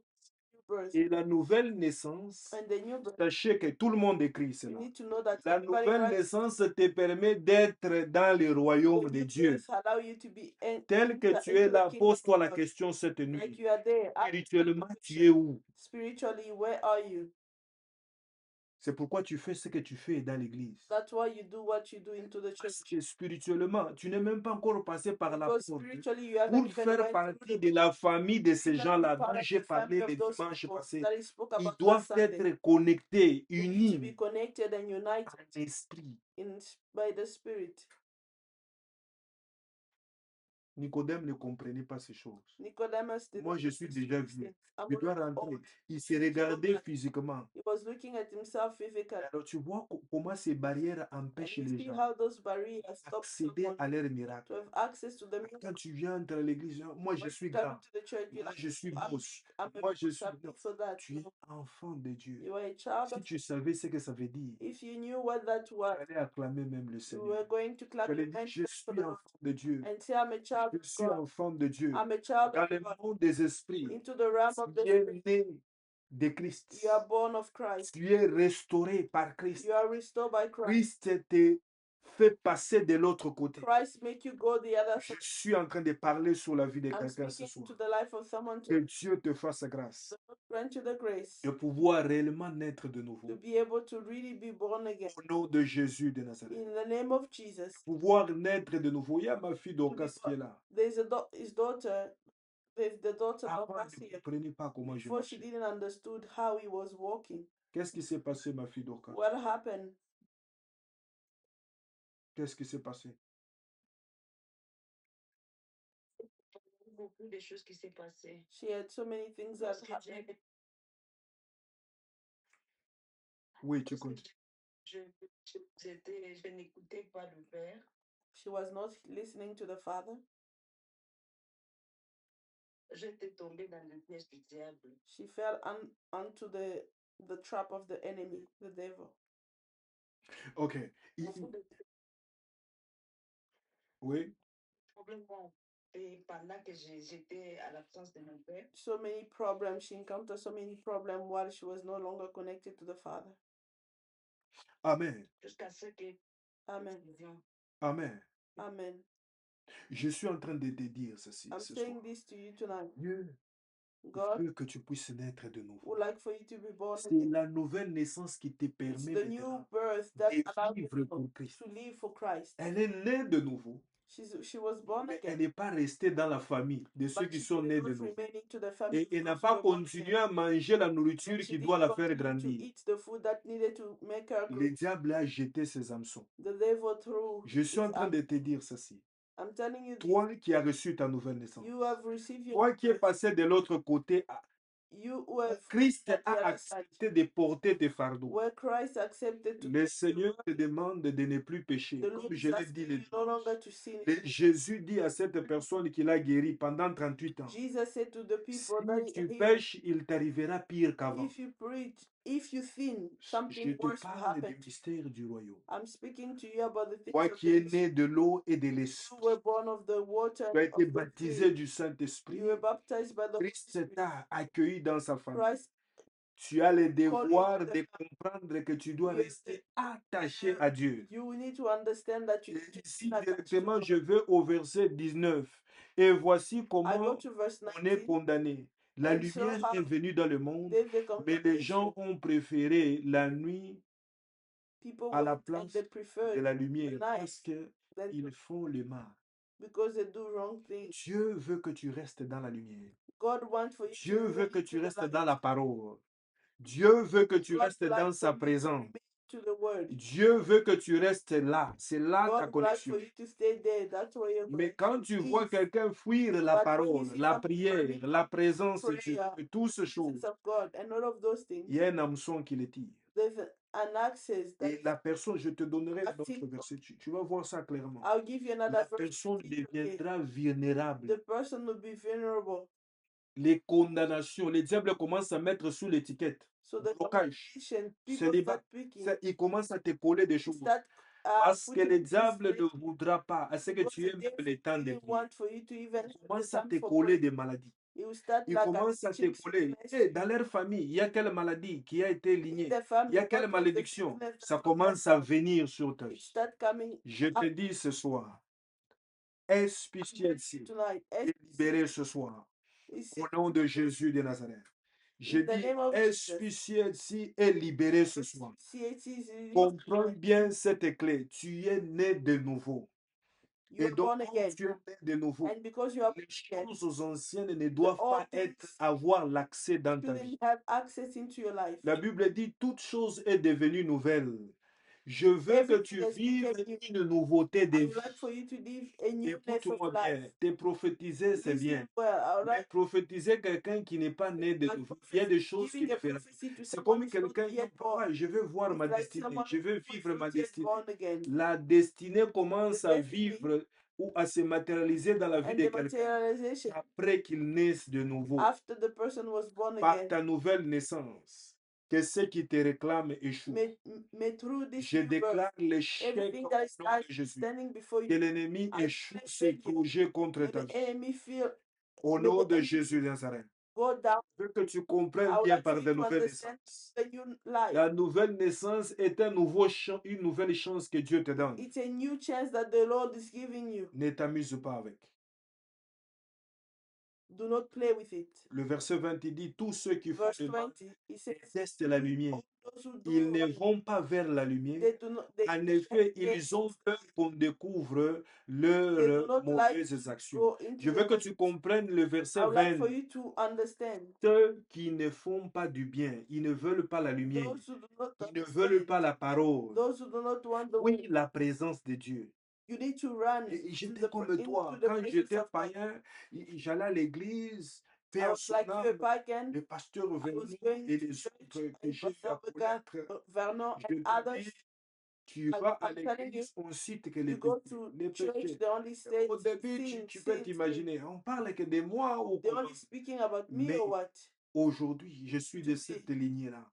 new birth. Et la nouvelle naissance, And the new birth, sachez que tout le monde écrit you cela. need to know that La everybody nouvelle writes naissance te permet d'être dans le the royaume de new Dieu. birth allow you to be Tel que tu es into the là, kingdom pose-toi of la God. question cette Like nuit. you are there. Ask the Spirituellement, tu es question. où? Spiritually, where are you? C'est pourquoi tu fais ce que tu fais dans l'église. That's why you do what you do into the Parce church. que spirituellement, tu n'es même pas encore passé par la Because porte spiritually, you haven't pour even faire went through partie the de la famille de ces even be gens-là part dont of j'ai the family parlé of le those dimanche people passé. that he spoke Ils about doivent last Sunday. être connectés, They need to be unis connected and united en esprit. by the Spirit. Nicodème ne comprenait pas ces choses. Nicodemus did Moi, not je suis understand déjà these vieux. things. I'm Je dois already rentrer. old. Il s'est regardé physiquement. He was looking at himself physically. Alors, tu vois comment ces barrières And empêchent you les see gens how those barriers stop d'accéder someone à leur miracle. to have access to the miracle. Quand tu viens dans l'église, moi, je When suis you come grand. into the church, you're Moi, like, je suis I'm boss. big, I'm a Moi, je boss, suis... I'm Non, big for that. tu es enfant de Dieu. You are a child Si of tu savais ce que ça veut dire, If you knew what that was, tu allais acclamer même le you Seigneur. were going to Tu clap allais your dire, hands je for suis the Lord enfant de Dieu. and say, I'm a child Je of suis God. enfant de Dieu. I'm a child Dans of le God. monde des esprits, Into the realm of the tu es Spirit. né de Christ. You are born of Christ. Tu es restauré par Christ. You are restored by Christ. Christ te fait passer de l'autre côté. Christ make you go the other Je side. suis en train de parler sur la vie de I'm quelqu'un ce speaking soir. to the life of someone Que to Dieu te fasse grâce grant you the grace de pouvoir réellement naître de to nouveau. be able to really be born again. Au nom de Jésus de Nazareth. In the name of Jesus. Pouvoir naître de nouveau. Il y a ma fille To be Dorcas qui est là. There's his daughter. There's the daughter of Avant, elle ne here. comprenait pas comment je Before she marchais. didn't understood how he was walking. Qu'est-ce qui s'est passé, ma fille Dorcas? What happened? Qu'est-ce qui s'est passé? Beaucoup de choses qui s'est passées. She had so many things that happened. Oui, tu continues. Je n'écoutais pas le Père. She was not listening to the Father. J'étais tombée dans le piège du diable. She fell onto the trap of the enemy, the devil. Ok. Oui. Et pendant que j'étais à l'absence de mon père. So many problems. She encountered so many problems while she was no longer connected to the Father. Amen. Jusqu'à ce que. Amen. Amen. Amen. Je suis en train de te dire ceci I'm ce saying soir. this to you tonight. Dieu God veut que tu puisses naître de nouveau. would like for you to be born C'est again. la nouvelle naissance qui te It's permet the new maintenant birth that allows de you vivre pour Christ. to live for Christ. Elle est née de nouveau, She was born mais elle again, n'est pas restée dans la famille de ceux but qui she sont did nés de not nouveau. remain into the family Et of n'a those who pas were born continué again. à manger la nourriture And qui she doit didn't la faire continue to grandir. eat the food that needed to make her Le grow. diable a jeté ses hameçons. The devil threw Je suis his en train arm. de te dire ceci. I'm telling you this. Toi qui as reçu ta nouvelle naissance, You have received your toi qui es birth. passé de l'autre côté, You who have Christ at the a other side, accepté de porter tes fardeaux. where Christ accepted to Le take Seigneur your te burden. demande de ne plus pécher. The Comme Lord is je l'ai asking dit, you no longer to sin. Jésus dit à cette personne qu'il a guéri pendant 38 ans, Jesus said to the si people that tu he pêches, il t'arrivera pire qu'avant. if you preach, if you sin, Je something te worse will parle happen. du mystère du royaume. I'm speaking to you about the things Toi of qui es the né de l'eau et de You l'esprit, were born of the water tu as and été of the baptisé Spirit. du Saint-Esprit. You were baptized by the Holy Christ Spirit. t'a accueilli dans sa famille. Christ Tu as le called you devoir into the de family. comprendre que tu dois You have rester attaché à Dieu. You need to understand that you Et need to ici, be attached to directement, God. je vais au verset 19. Et voici I go comment to verse on est 19 condamné. La and show lumière how est venue dans le monde, there's the mais les gens condemnation. ont préféré la nuit People à la went and place they de preferred la the lumière parce night than qu'ils font le mal. because they do wrong things. Dieu veut que tu restes dans la lumière. God wants for you to Dieu veut remain que tu into the restes light. dans la parole. Dieu veut que tu God restes would dans like sa for you to présence. remain to the word. Dieu veut que tu restes là. C'est là ta God would like connexion. for you to stay there. That's where your Mais quand tu connection vois is. quelqu'un fuir la But when you parole, see la somebody prière, running la présence de Dieu, prayer, et toutes ces presence choses, of God, and all of those il things, y a un hameçon qui les tire. there's an access that Et la personne, je te donnerai un autre acting. verset, tu vas voir ça clairement. I'll give you La another verse. personne Okay. deviendra vulnérable. The person will be vulnerable. Les condamnations, les diables commencent à mettre sous l'étiquette. So the Blocage, condemnation, people célibat, start picking. il commence à te coller des choses. Start Parce que putting le things diable in ne voudra pas à ce que because tu the aies même devil le temps de didn't prier. want for you to even Il have the commence à time te for coller prayer. des maladies. It will start Il like commence à te attaching coller. sickness. Et dans leur famille, il y a quelle maladie qui a été In lignée? the Il family, y a quelle what was the malédiction? sickness Ça that was commence passed à down? venir sur ta It vie. start coming Je te up dis ce soir, es-tu ici tonight. et libéré ce soir It's au nom de Jésus de Nazareth. Je in the dis, name of es-tu Jesus. ici et libéré ce soir. CAT is released Comprends tonight. bien cette clé. Tu es né de nouveau. You Et are donc, born quand again. tu es né de nouveau, And because you are born les again, choses anciennes ne the doivent all pas être, things avoir l'accès dans ta vie. shouldn't have access into your life. La Bible dit, toute chose est devenue nouvelle. Je veux que Everything tu has vives become new. une nouveauté de I would vie. like for you to live a newness of Écoute-moi bien, life. te prophétiser, c'est Listen bien. well. I would Mais like prophétiser quelqu'un qui n'est pas né de nouveau, il y a des choses qui giving ne a verront pas. prophecy to C'est someone comme who's not quelqu'un qui dit, yet born. papa, je veux voir It's ma like destinée, someone je veux who is vivre ma not yet destinée. born again. La destinée commence The à destiny vivre ou à se matérialiser dans la vie and de the quelqu'un materialization après qu'il naisse de nouveau, after the person was born par again. ta nouvelle naissance. Que ceux qui te réclament échouent. May through this Je new birth, déclare l'échec everything au that is nom de Jésus. standing before Que you, l'ennemi I échoue declare ses failure. projets contre May ta the vie. enemy feel, Au may nom the de enemy Jésus de Nazareth. go down. Je veux que tu comprennes I would bien like for par you de to nouvelles understand naissances. the new life. La nouvelle naissance est un nouveau une nouvelle chance que Dieu te donne. It's a new chance that the Lord is giving you. Ne t'amuse pas avec. Do not play with it. Le verset 20 il dit, tous ceux qui font Verse le mal 20, it says, détestent la lumière. all those who do Ils ne wrong, vont pas vers la lumière. they do not, En effet, ils ont peur qu'on découvre leurs mauvaises actions. go into Je veux que the tu comprennes le verset I would like 20. for you to understand Ceux qui ne font pas du bien, ils ne veulent pas la lumière. those who do not Ils ne veulent pas understand, la parole. those who do not want the Oui, la présence de Dieu. you need to run Et j'étais into comme toi. the Quand presence j'étais of God. païen, j'allais à l'église, I père was like you, a Sonam, pagan. le pasteur I was Vernon going et to les church autres que and j'ai eu à Pastor Began, connaître. Vernon Je and te others. dis, tu vas à I'm telling you, l'église, on cite que les you go péchés. to Les church, péchés. they only say Au début, sin, tu peux sin, sin. t'imaginer, on parle que de moi ou They're comment. only speaking about me Mais or what? aujourd'hui, je suis de Today, cette lignée-là.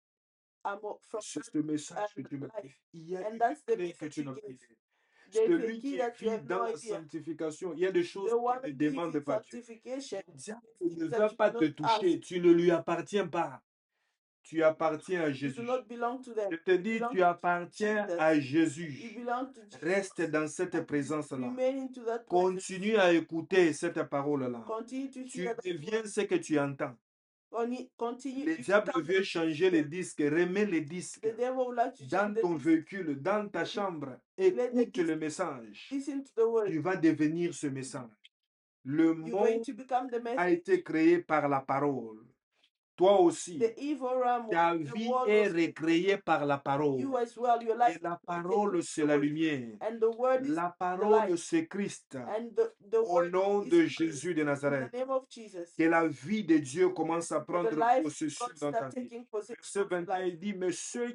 I'm from C'est ce message que tu that m'as life. dit. Il y a And une that's the clé que message tu you n'as pas give. idée. There's a Celui key qui that you vit have no dans la idea. sanctification, il y a des choses The qu'il one ne who lives demande in pas à Dieu. sanctification, Le diable things ne that va you pas do te not toucher. ask, Tu ne lui appartiens pas. Tu appartiens à you do Jésus. not belong to them. Je te You dis, belong tu to appartiens Jesus. à You Jésus. belong to Jesus. Reste dans cette présence-là. Remain into that presence. Continue à écouter cette parole-là. Continue to Tu hear that deviens word. ce que tu entends. Continue, Le if you diable come veut changer les disques, remets les disques the devil would like to dans change the ton disc. véhicule, dans ta chambre. Écoute disc. le message. Listen to the word. Tu vas devenir ce message. Le You're going monde to become the a message. été créé par la parole. Toi aussi, The evil realm, ta the vie world est was recréée par la parole. you as well. Your life Et la is created parole, with c'est the la word. lumière. And the word is La the parole, light. c'est Christ. And the Au word nom is de Christ. Jésus de In the Nazareth, name of Jesus. que la vie de Dieu commence à For the prendre life of possession God dans ta start vie. taking possession Verset of your 21, life. il dit, mais ceux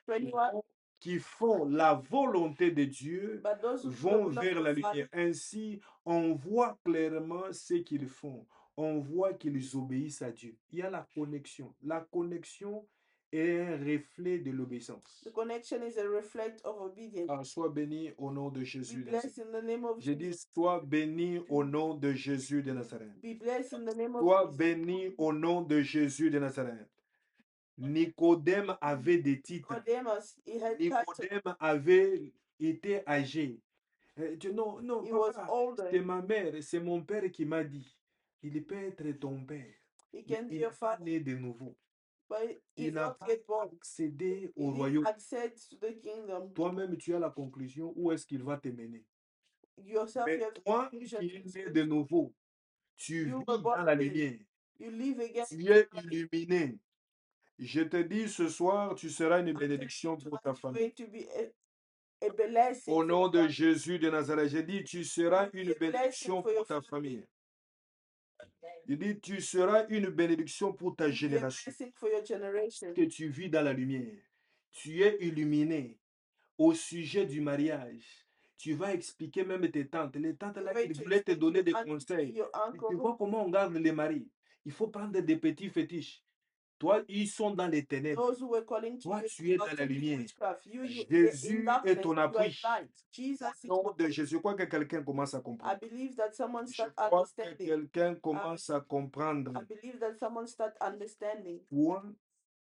21. qui font la volonté de Dieu But those who do the vont will of vers the la Father, lumière. Ainsi, on voit clairement ce qu'ils font. On voit qu'ils obéissent à Dieu. Il y a la connexion. La connexion est un reflet de l'obéissance. the connection is a reflect of obedience. Ah, sois béni au nom de Be Jésus de blessed Nazareth. in the name of J'ai dit, Jesus. sois béni au nom de Jésus de Nazareth. Be blessed in the name of Sois Jesus. béni au nom de Jésus de Nazareth. Nicodème avait des titres. Nicodemus, he had title. Nicodème avait été âgé. Non, non, He was papa, older. c'est ma mère, c'est mon père qui m'a dit. Il peut être ton père. He Mais can be il your n'est pas father, né de nouveau. but Il he's n'a not pas yet born. accédé He au didn't royaume. access to the kingdom. Toi-même, tu as la conclusion. Où est-ce qu'il va te mener? Yourself, Mais you have the toi conclusion. qui es né de nouveau, tu You vis were born dans la again. lumière. You live again. Tu es illuminé. Je te dis ce soir, tu seras une I'm telling you bénédiction pour tonight, ta you're famille. going to be a blessing Au for nom your de family. Jésus de Nazareth, j'ai dit, tu seras You'll be une a blessing bénédiction for pour your ta family. famille. Il dit, tu seras une bénédiction pour ta You'll be a génération. blessing for your generation. Que tu vis dans la lumière. Tu es illuminé au sujet du mariage. Tu vas expliquer même tes tantes. Les tantes You're là, going ils to voulaient te explain to donner your des auntie, conseils. your Mais tu uncle, vois comment on garde les maris. Il faut prendre des petits fétiches. Toi, ils sont dans les ténèbres. those who were calling to Toi, you tu es about dans la taking lumière. witchcraft. You in Jésus est darkness, ton you are in appui. light. Jesus is Au nom your de Jésus, je crois que quelqu'un commence à I comprendre. believe that someone Je start crois que understanding. quelqu'un commence à comprendre. I believe that someone start understanding. Toi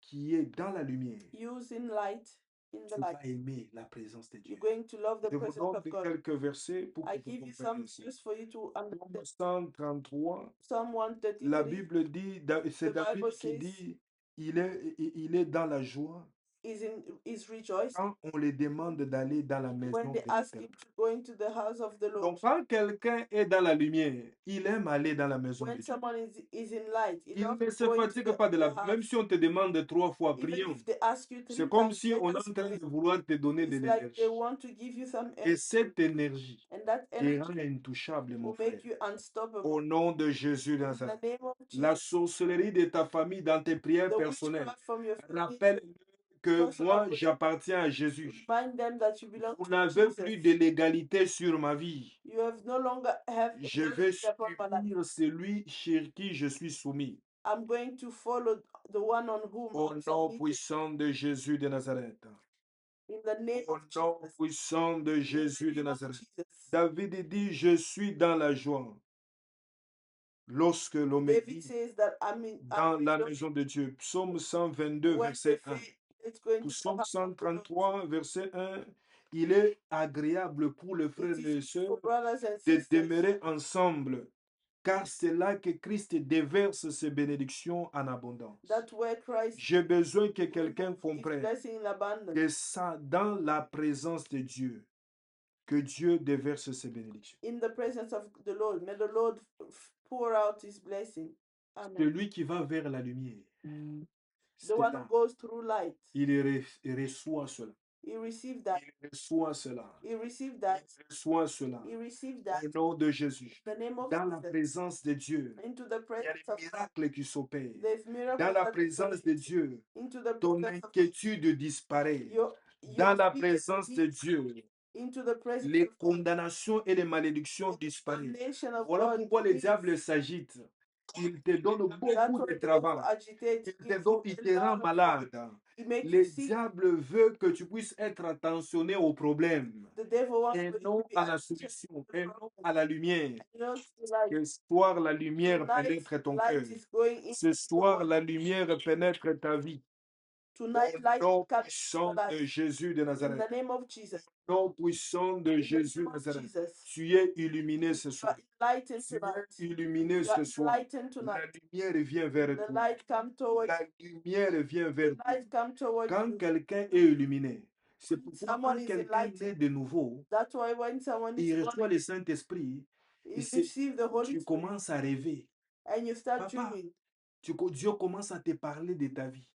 qui es dans la lumière, Using light in the tu light. vas aimer la présence de Dieu. You're going to love the Je vous presence donne of God. quelques versets pour que I vous give you compreniez some ça. verses for you to Psaume understand. 133, Psalm la 133, Bible dit, c'est the David Bible qui says, dit, il est dans la joie is rejoiced quand on lui demande d'aller dans la when maison they de ask him l'Éternel. to go into the house of the Lord. Donc quand quelqu'un est dans la lumière, il aime aller dans la maison de When Dieu. someone is in light, he Il loves ne se going to fatigue pas de the la... house. Même si on te demande 3 fois, Even prions. if they ask you 3 C'est comme times, si let on est us en train pray. de vouloir te donner de It's like they l'énergie. want to give you some Et energy, cette énergie and that te energy rend intouchable, mon will frère. make you unstoppable. Au nom de Jésus de In the Nazareth. name of La Jesus, sorcellerie de ta famille dans tes prières the personnelles. witchcraft from your family, Rappelle que personal moi, prayer, j'appartiens à Jésus. remind them that you belong Vous to n'avez plus de Jesus. légalité sur ma vie. You have no longer have Je vais authority upon my life. suivre celui chez qui je suis soumis. I'm going to follow the one on whom Au I'm nom submitted. puissant de Jésus de Nazareth. In the name Au of nom Jesus. puissant de In Jésus the de name of Nazareth. Jesus. David dit, je suis dans la joie. Lorsque l'homme David dit, says that I'm dans la rejoicing maison de Dieu. Psaume 122, when they verset 1. say it's going to the Psaume house of the Lord. 133, verset 1. Il est agréable pour les frères It et les is good for sœurs brothers and de sisters, demeurer ensemble, car c'est là que Christ déverse ses bénédictions en abondance. that where Christ J'ai besoin que quelqu'un remove his comprenne blessing in abundance, que ça, dans la présence de Dieu, que Dieu déverse ses bénédictions. in the presence of the Lord. May the Lord pour out his blessing. Amen. Celui qui va vers la lumière, The one who là, goes through light, il reçoit cela. he received that. Il reçoit cela. He received that. Il reçoit cela. He received that. Au nom de Jésus. In the name of Dans la Jesus. présence de Dieu, Into the il y a presence des of God. miracles qui s'opèrent. There's miracles Dans la that présence de Dieu, into the ton presence of God. inquiétude disparaît. Your Dans la fear présence de Dieu, into the presence les of God. condamnations et les malédictions disparaissent. Condemnation of Voilà God pourquoi le leaves. diable s'agite. Il te donne That's beaucoup why de the devil travail. agitates, Il te, gives donne, you il a te rend lot of work. malade. He makes Le you sick. diable veut que tu puisses être attentionné aux problèmes The devil wants et you to non be à la attention to solution, the et non problem. à la lumière. And not to light. Que ce soir, la lumière Tonight, pénètre ton light cœur. is going into Ce your soir, heart. la lumière pénètre ta vie. Tonight, Au light nom is coming into puissant your de life. Jésus de In Nazareth. the name of Jesus. nom puissant de In the Jésus name of Nazareth. Jesus, Tu es illuminé ce you soir. are enlightened Tu es tonight. illuminé You are ce soir. enlightened La tonight. lumière vient vers The toi. light come towards La lumière vient vers the toi. light come towards Quand you. quelqu'un est illuminé, c'est When pourquoi someone quand is quelqu'un enlightened, naît de nouveau, that's why when someone is il born reçoit again, le Saint-Esprit, et you receive the Holy tu Spirit commences à rêver. and you start Papa, dreaming. Dieu commence à te parler de ta vie.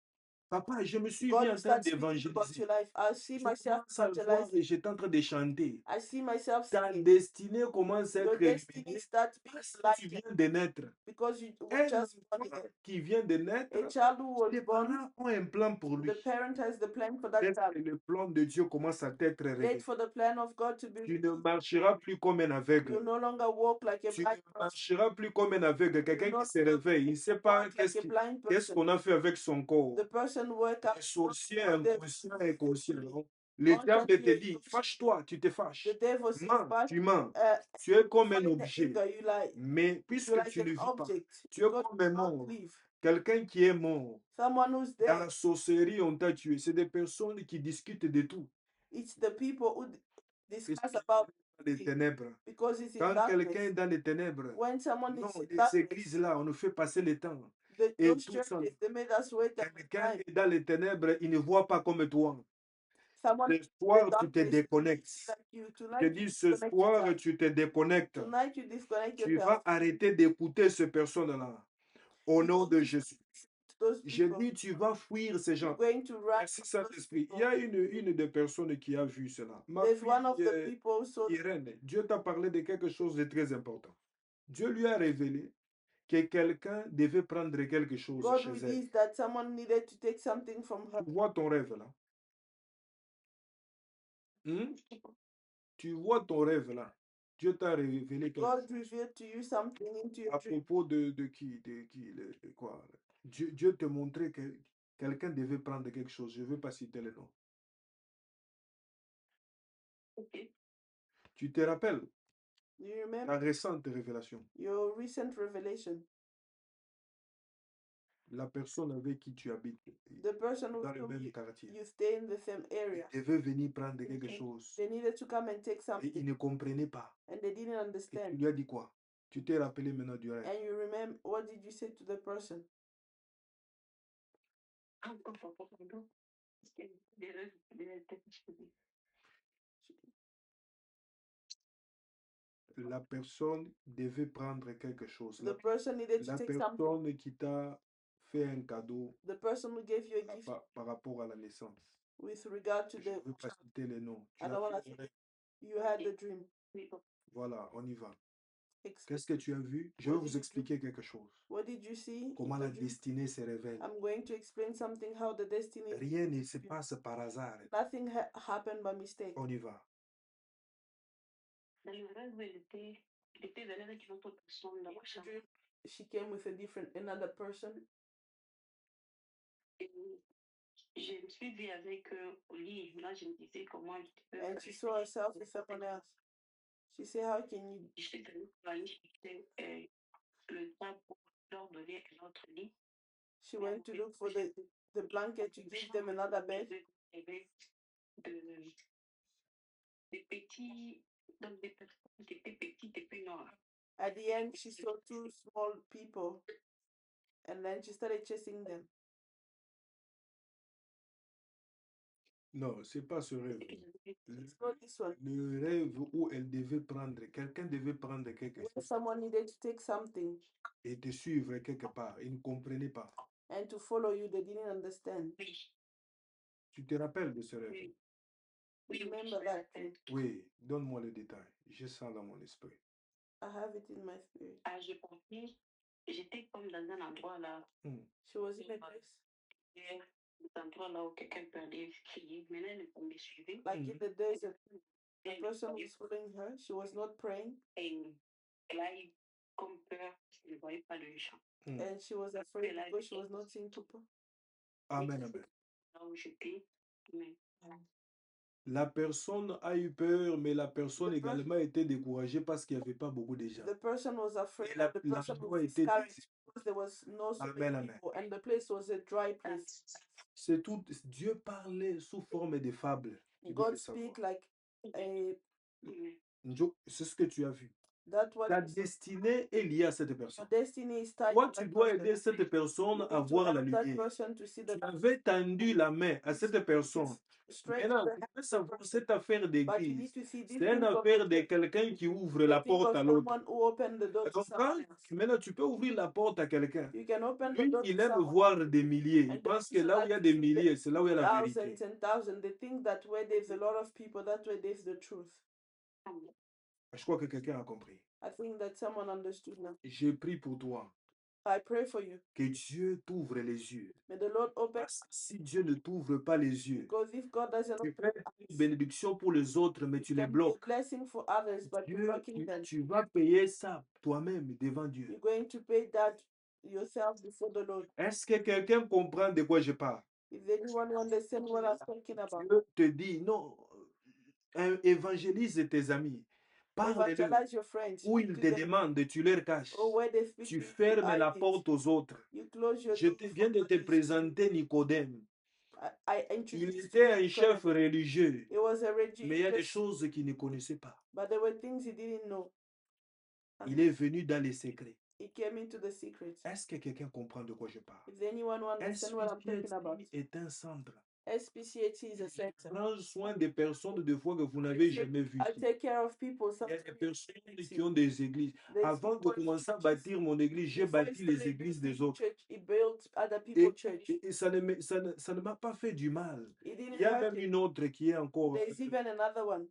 Papa, je me suis vu God en will train start speaking about d'évangéliser. your life. I see Je myself commence à voir evangelizing. et j'étais en train de chanter. I see myself Ta singing. destinée commence à Your être destiny illuminée starts being parce que tu enlightened viens de naître. because you were Un just born enfant again. qui vient de A naître, child who was ses born, parents ont un plan pour lui. the parent has the plan for that Dès child. que le plan de Dieu commence à être Wait révélé, for the plan of God to be tu ne revealed. marcheras plus comme un You aveugle. no longer walk like a Tu ne blind person. marcheras plus comme un aveugle, You quelqu'un no qui se longer réveille. Il ne sait pas walk like a blind qu'est-ce person. qu'on a fait avec son corps. The person wake Les up sorciers one day, inconscients et conscients. Le diable te dit, fâche-toi, tu te fâches. the devil says, Mens, but tu mens. Tu es comme un find the objet. anger, you lie. Mais You're puisque like tu an ne vis pas, object. tu es God comme un will not mort. live. Quelqu'un qui est mort. Someone who's Dans dead, la sorcellerie, on t'a tué. C'est des personnes qui discutent de tout. it's the people who discuss Puisqu'il est about dans les it ténèbres. because it's in Quand quelqu'un est darkness. dans les ténèbres, When someone non, is in les darkness, églises-là, on nous fait passer le temps. Et those tout ça, churches, they made us wait a quelqu'un time. est dans les ténèbres, il ne voit pas comme toi. Someone Ce in the soir, tu te darkness, déconnectes. see like you. Je Tonight, you dis, ce disconnect soir, yourself. tu te déconnectes. Tonight, you disconnect Tu yourself. vas arrêter d'écouter ces personnes-là. Au You nom don't de listen Jésus. to those Je people. dis, tu vas fuir ces You're gens. going to run Merci from those Saint-Esprit. Il y people. a une des personnes qui a vu cela. Ma There's fille one of the people who saw Irène, Dieu t'a parlé de quelque chose de très important. Dieu lui a révélé que quelqu'un devait prendre quelque chose God chez elle. released that someone needed to take something from her. Tu vois ton rêve là. Tu vois ton rêve là. Dieu t'a révélé quelque God chose. revealed to you something into your À dream. propos de qui, de quoi. Dieu te montrait que quelqu'un devait prendre quelque chose. Je ne veux pas citer le nom. Tu te rappelles Do you remember la récente révélation? your recent revelation? La personne avec qui tu habites The person dans with le whom même quartier you stay in the same area. devait venir prendre quelque chose They needed to come and take et il something, ne comprenait pas. and they didn't Et tu understand. lui as dit quoi? Tu t'es rappelé maintenant du rêve. And you remember, what did you say to the person? La personne devait prendre quelque chose. The person needed to La take something. personne qui t'a fait un cadeau The person who gave you a gift par rapport à la naissance. with regard to Je ne the veux pas citer les noms. Tu I as don't want fait to un rêve. you had the dream. Voilà, on y va. Explain. Qu'est-ce que tu as vu? Je vais vous expliquer quelque chose. What did you see? Comment in la the dream? destinée se révèle. I'm going to explain something how the destiny. Rien ne se passe par hasard. Nothing happened by mistake. On y va. In the dream, she came with a different another person. And she saw herself with someone else. She said, how can you? She went to look for the blanket to give them another bed. At the end, she saw two small people, and then she started chasing them. Non, c'est pas ce rêve. It's not this one. Le rêve où elle devait prendre, quelqu'un devait prendre quelque When chose someone needed to take something et te suivre quelque part. Il ne comprenait pas. and to follow you, they didn't understand. Tu te rappelles de ce rêve? Remember that thing. Oui, donne-moi le détail. Je sens dans mon esprit. I have it in my spirit. J'étais comme dans un endroit là. She was in a place. Endroit là où quelqu'un peut aller crier. Maintenant, elle me suivait. Like in the desert, the person was following her. She was not praying. Et elle a eu comme peur, elle ne voyait pas les gens. And she was afraid because she was not seeing people. Amen, amen. Là où j'étais, mais La personne a eu peur, mais la personne également était découragée parce qu'il n'y avait pas beaucoup de gens. The person was afraid. Et la The person joie was était discouraged because there was no so Amen, many amen. people, and the place was a dry place. C'est tout. Dieu parlait sous forme de fables. Tu dois God le savoir. speak like C'est ce que tu as vu. That what Ta you saw. destinée est liée à cette Your personne. destiny is tied Toi, to tu that dois person. aider cette personne You à need to voir la help that lumière. person to see the Tu avais tendu la main à cette personne. straight to Maintenant, the tu hand peux of the savoir person. cette affaire But you d'église. need to see this C'est une thing of affaire the de church. quelqu'un qui ouvre The la thing porte of à l'autre. someone who opened the door to Donc, someone else. maintenant, tu peux ouvrir la porte à quelqu'un. You can open the Lui, door to il aime someone. voir des milliers. Il And the pense que person là où il y a likes to des see the milliers, c'est là où il y a la thousands vérité. and thousands. They think that where there's a lot of people, that way there's the truth. Je crois que quelqu'un a compris. I think that someone understood now. Je prie pour toi. I pray for you. Que Dieu t'ouvre les yeux. May the Lord open, Parce que si Dieu ne t'ouvre pas les yeux, because if God doesn't tu open fais une bénédiction pour les autres, mais you tu les can be a bloques. blessing for others, but you're Dieu, blocking them. tu vas payer ça toi-même devant Dieu. You're going to pay that yourself before the Lord. Est-ce que quelqu'un comprend de quoi je parle? Is anyone who understand what I'm talking about? Dieu te dit, non, évangélise tes amis. Parle-leur. Evangelize your friends. Où ils To te them. demandent, tu leur caches. Or where they speak Tu to you, fermes hide la it. porte aux autres. You close your Je door viens de for te others. présenter Nicodème. I Il introduced était you un to chef Nicodemus. religieux, It was a mais il y a des religious, choses qu'il ne connaissait pas. but there were things he didn't know. Il est venu dans les secrets. He came into the secret. Est-ce que quelqu'un comprend de quoi je parle? Is anyone who understand what I'm talking about? SPCHT est un centre. SPCHT is a center. Prends soin des personnes de foi que vous n'avez jamais vues. I take care of people. Il y a des Sometimes personnes qui ont des églises. there's Avant de people in commencer à churches. bâtir mon église, j'ai Before he bâti les started églises des building autres. church, he built other people's church. Et ça ne m'a pas fait du mal. It didn't Il y a hurt même him. une autre qui est encore There's even another one.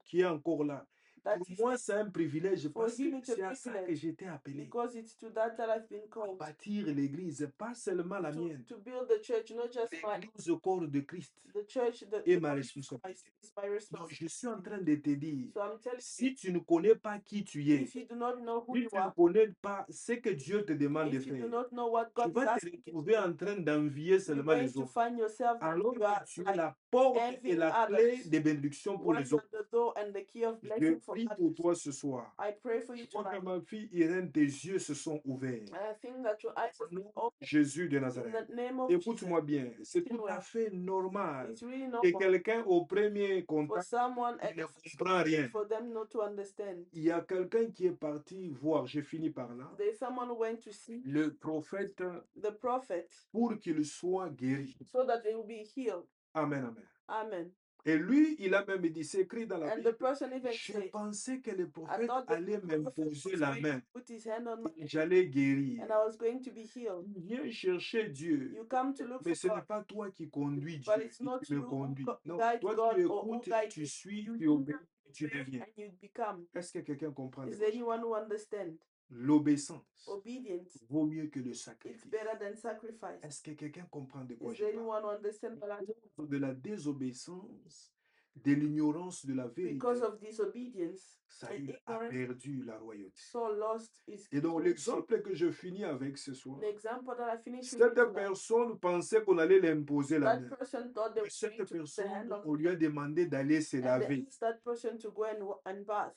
là. That Pour is moi, c'est un privilège for parce que him it's a c'est à ça que privilege j'étais appelé. because it's to that I've been called. Bâtir l'église, pas seulement la mienne. To build the church, not just my L'église au corps de Christ the church, est the ma body of responsabilité. Christ is my Donc, responsibility. je suis en train de te dire, So I'm telling you, si tu ne connais pas qui tu es, if you do not know who si you tu ne are, connais pas ce que Dieu te demande de if you do faire, not know what tu God is vas te asking you to retrouver do, en train d'envier you're seulement going les to autres. find yourself that Alors you are que tu es like la porte et envying la clé others. des bénédictions pour While les you're autres. the door and the key of Je blessing for prie pour others. toi ce soir. I pray for you Je crois que tonight. ma fille Irène, tes yeux se sont ouverts. And I think that your eyes Au have been nom de opened Jésus de in Nazareth. the name of Jesus. Écoute-moi bien, c'est Listen tout à well. fait normal It's really que normal quelqu'un au premier for contact someone il ne else, comprend rien. for them not to understand. Il y a quelqu'un qui est parti voir, j'ai fini par là, There's someone who went to see le prophète the prophet pour qu'il soit guéri. so that they will be healed. Amen, amen. Amen. Et lui, il a même dit, c'est écrit dans la And the Bible, person even je said, pensais que le I prophète thought that allait the prophet m'imposer was la going main to put his hand on my et j'allais guérir. and I was going to be healed. Tu viens chercher Dieu, You come to look mais for ce n'est God, pas toi qui conduis but Dieu it's et not qui me you who conduis. Non, guide toi God tu or who écoutes, guides tu you. suis, You tu obéis, tu deviens. and you become. Est-ce que quelqu'un comprend de Is quoi je anyone parle? who understands? L'obéissance Obedience vaut mieux que le is sacrifice. better than sacrifice. Est-ce que quelqu'un comprend de quoi Is je parle? anyone who understands what I'm Cause de la désobéissance, de l'ignorance de la vérité, because of disobedience and Saül a ignorance, perdu la royauté. Saul lost his Et donc kingship. l'exemple que je finis avec ce soir, The example that I finished with cette tonight, personne pensait qu'on allait l'imposer la that main. person thought they Mais were cette going to put the personne, hand on on lui a demandé d'aller se and they laver. asked that person to go and bath.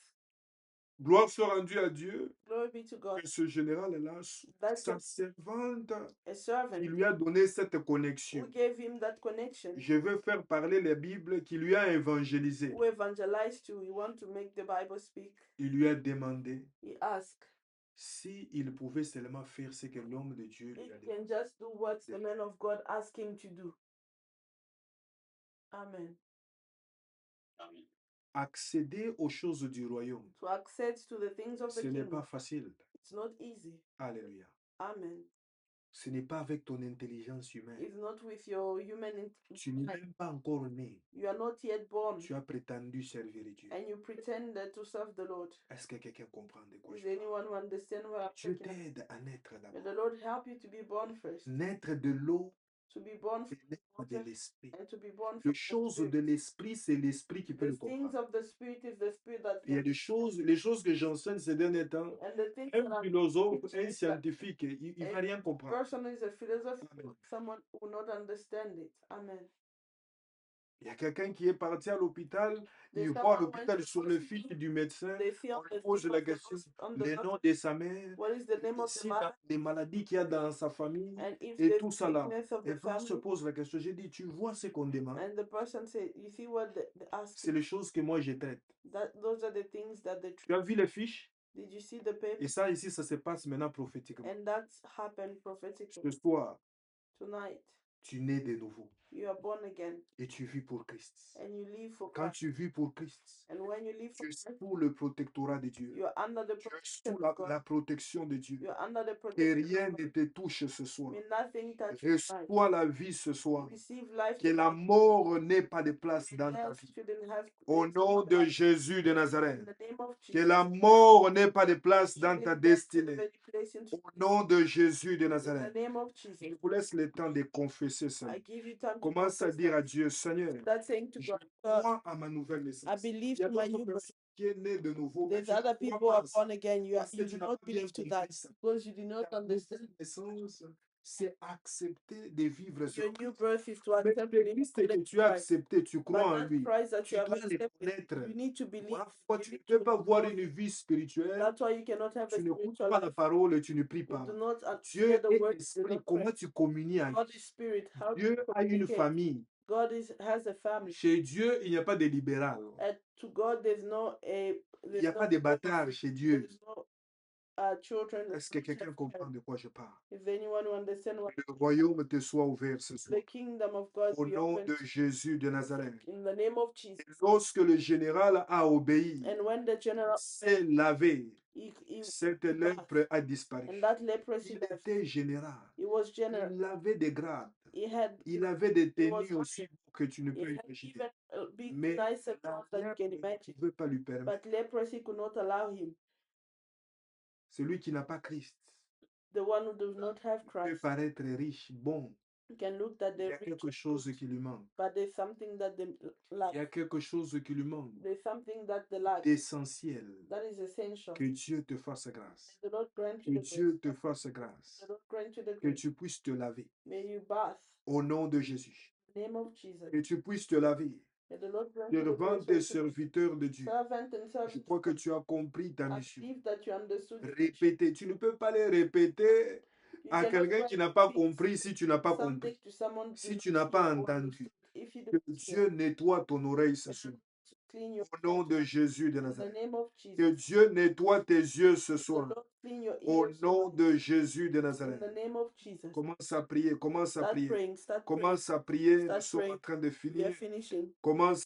Gloire soit rendue à Dieu Glory be to God. que ce général-là, That's sa servante a servant qui lui a donné cette who connexion. gave him that connection, Je veux faire parler la Bible, qui lui a évangélisé. who evangelized you. We want to make the Bible speak. Il lui a demandé He asked s'il pouvait seulement faire ce que l'homme de Dieu lui a if he demandé. can just do what the man of God asked him to do. Amen. Accéder aux choses du royaume, To access to the things of the ce n'est pas kingdom, facile. it's not easy. Alléluia. Amen. Ce n'est pas avec ton intelligence humaine. It's not with your human Tu n'es intellect. même pas encore né. You are not yet born Tu as prétendu servir Dieu. and you pretended to serve the Lord. Est-ce que quelqu'un comprend de quoi Is je parle? anyone who understand what I'm Dieu talking about? t'aide à naître May d'abord. the Lord help you to be born first, Naître de l'eau to be born et naître de water, l'esprit. and to be born Les from the choses Spirit. de l'esprit, c'est l'esprit qui peut The le things comprendre. of the Spirit is the Spirit that Il y a can. des choses, les choses que j'enseigne ces derniers temps, And the things that un I'm philosophe, teaching un is that scientifique, il ne va rien comprendre. person is a philosopher, Amen. someone who will not understand it. Amen. Il y a quelqu'un qui est parti à l'hôpital, il There's voit someone went l'hôpital to sur le hospital, fiche du médecin, they see on on lui the pose thing la of the question, on the le nom doctor, de sa mère, what is the name of the s'il a mother, des maladies qu'il y a dans sa famille, and if et there's tout ça là. sickness of Et the quand se family, pose la question, j'ai dit, tu vois ce qu'on demande, and the person said, you see what the ask, c'est les choses que moi je traite. those are the things that they Tu as vu les fiches? Did you see the paper? Et ça ici, ça se passe maintenant prophétiquement. And that's happened prophetically. Ce soir, Tonight, tu nais de nouveau you are born again et tu vis pour Christ. and you live for Quand Christ. tu vis pour Christ, And when you live for tu es Christ, sous le protectorat de Dieu. you are under the Tu es protection sous of God. la protection de Dieu. You are under the Et protection rien of ne God. te touche ce soir. May nothing touch you tonight. Reçois la vie ce soir. Receive life Que la tonight. mort n'ait pas de place dans ta Death vie. shouldn't have Au place nom in de your life. Jésus de In Nazareth. the name of Que Jesus. la mort n'ait pas de place dans Shouldn't ta death have destinée. any place into Au nom de Jésus de in the Nazareth. name of Je Jesus. vous laisse le temps de confesser ça. I give you time to Commence à confess dire à that. Dieu, Seigneur, Start saying to je God, God, crois à ma nouvelle I naissance. believe Il y a to my d'autres new birth. personnes qui est né de nouveau, mais There's tu ne other crois people who pas are à ça. born again. Parce que You tu do n'as not pas bien believe to that compris ça. because you do not Ta understand. nouvelle naissance, c'est accepter de vivre Your sur new Christ. birth is to Mais accept le living Christ que according tu to as Christ. accepté, tu But crois en that lui. Christ that Tu you have dois le accepted, connaître. you need to believe. Voilà pourquoi You tu ne need peux to pas avoir know une him. vie spirituelle. That's why you cannot have a Tu n'écoutes spiritual pas la life. parole et tu ne pries You pas. do not Dieu hear the est word, you do esprit. not pray. Comment tu communies avec God is spirit. How do Dieu you a une communicate? famille. God has a family. Chez Dieu, il n'y a pas de libéral. And to God, there's no Il n'y a pas de bâtard chez Dieu. there's no children. Est-ce que quelqu'un comprend de quoi je parle? Is anyone who understand what Le royaume te soit ouvert ce soir. the kingdom of God Au be nom open de Jésus de Nazareth. in the name of Jesus? Et lorsque le général a obéi, And when the general s'est lavé, he cette bathed, lèpre a disparu. and that leprosy Il left. était général. He was general. Il avait des grades. He had Il avait des he was tenues aussi que tu ne he peux had imaginer. even big Mais nicer la clothes that you lèpre can ne imagine. pouvait pas lui permettre. But leprosy could not allow him. Celui qui n'a pas Christ The one who does not have peut Christ paraître riche, bon. can look that Il y they're a rich, quelque chose qui lui manque. but there's something that they Il lack. y a quelque chose qui lui manque. There's something that they lack. D'essentiel. That is essential. Que Dieu te fasse grâce. The Lord grant Que you the Dieu grace. te fasse grâce. The Lord grant you the Que grace. tu puisses te laver. May you bath Au nom de Jésus. in the name of Jesus. Que tu puisses te laver. May the Lord grant you the Servant grace et also to be serviteur de Dieu. servant and Je servant. crois que tu as compris ta I mission. believe that you understood the mission. Répéter. Tu ne peux pas les répéter You à cannot quelqu'un try qui to n'a pas repeat compris si tu n'as pas something compris. to someone who Si does tu not n'as pas hear or entendu. understood. If you do Que not Dieu hear, nettoie ton oreille ce soir. clean your Au nom de Jésus de in the Nazareth. name of Que Jesus. Dieu nettoie tes yeux ce The soir. Lord clean your Au ears nom de Jésus de in Nazareth. the name of Jesus. Commence à prier, commence à Start prier. praying, start praying. Commence à prier. Nous Start sommes en praying. train de We are finir. finishing. Commence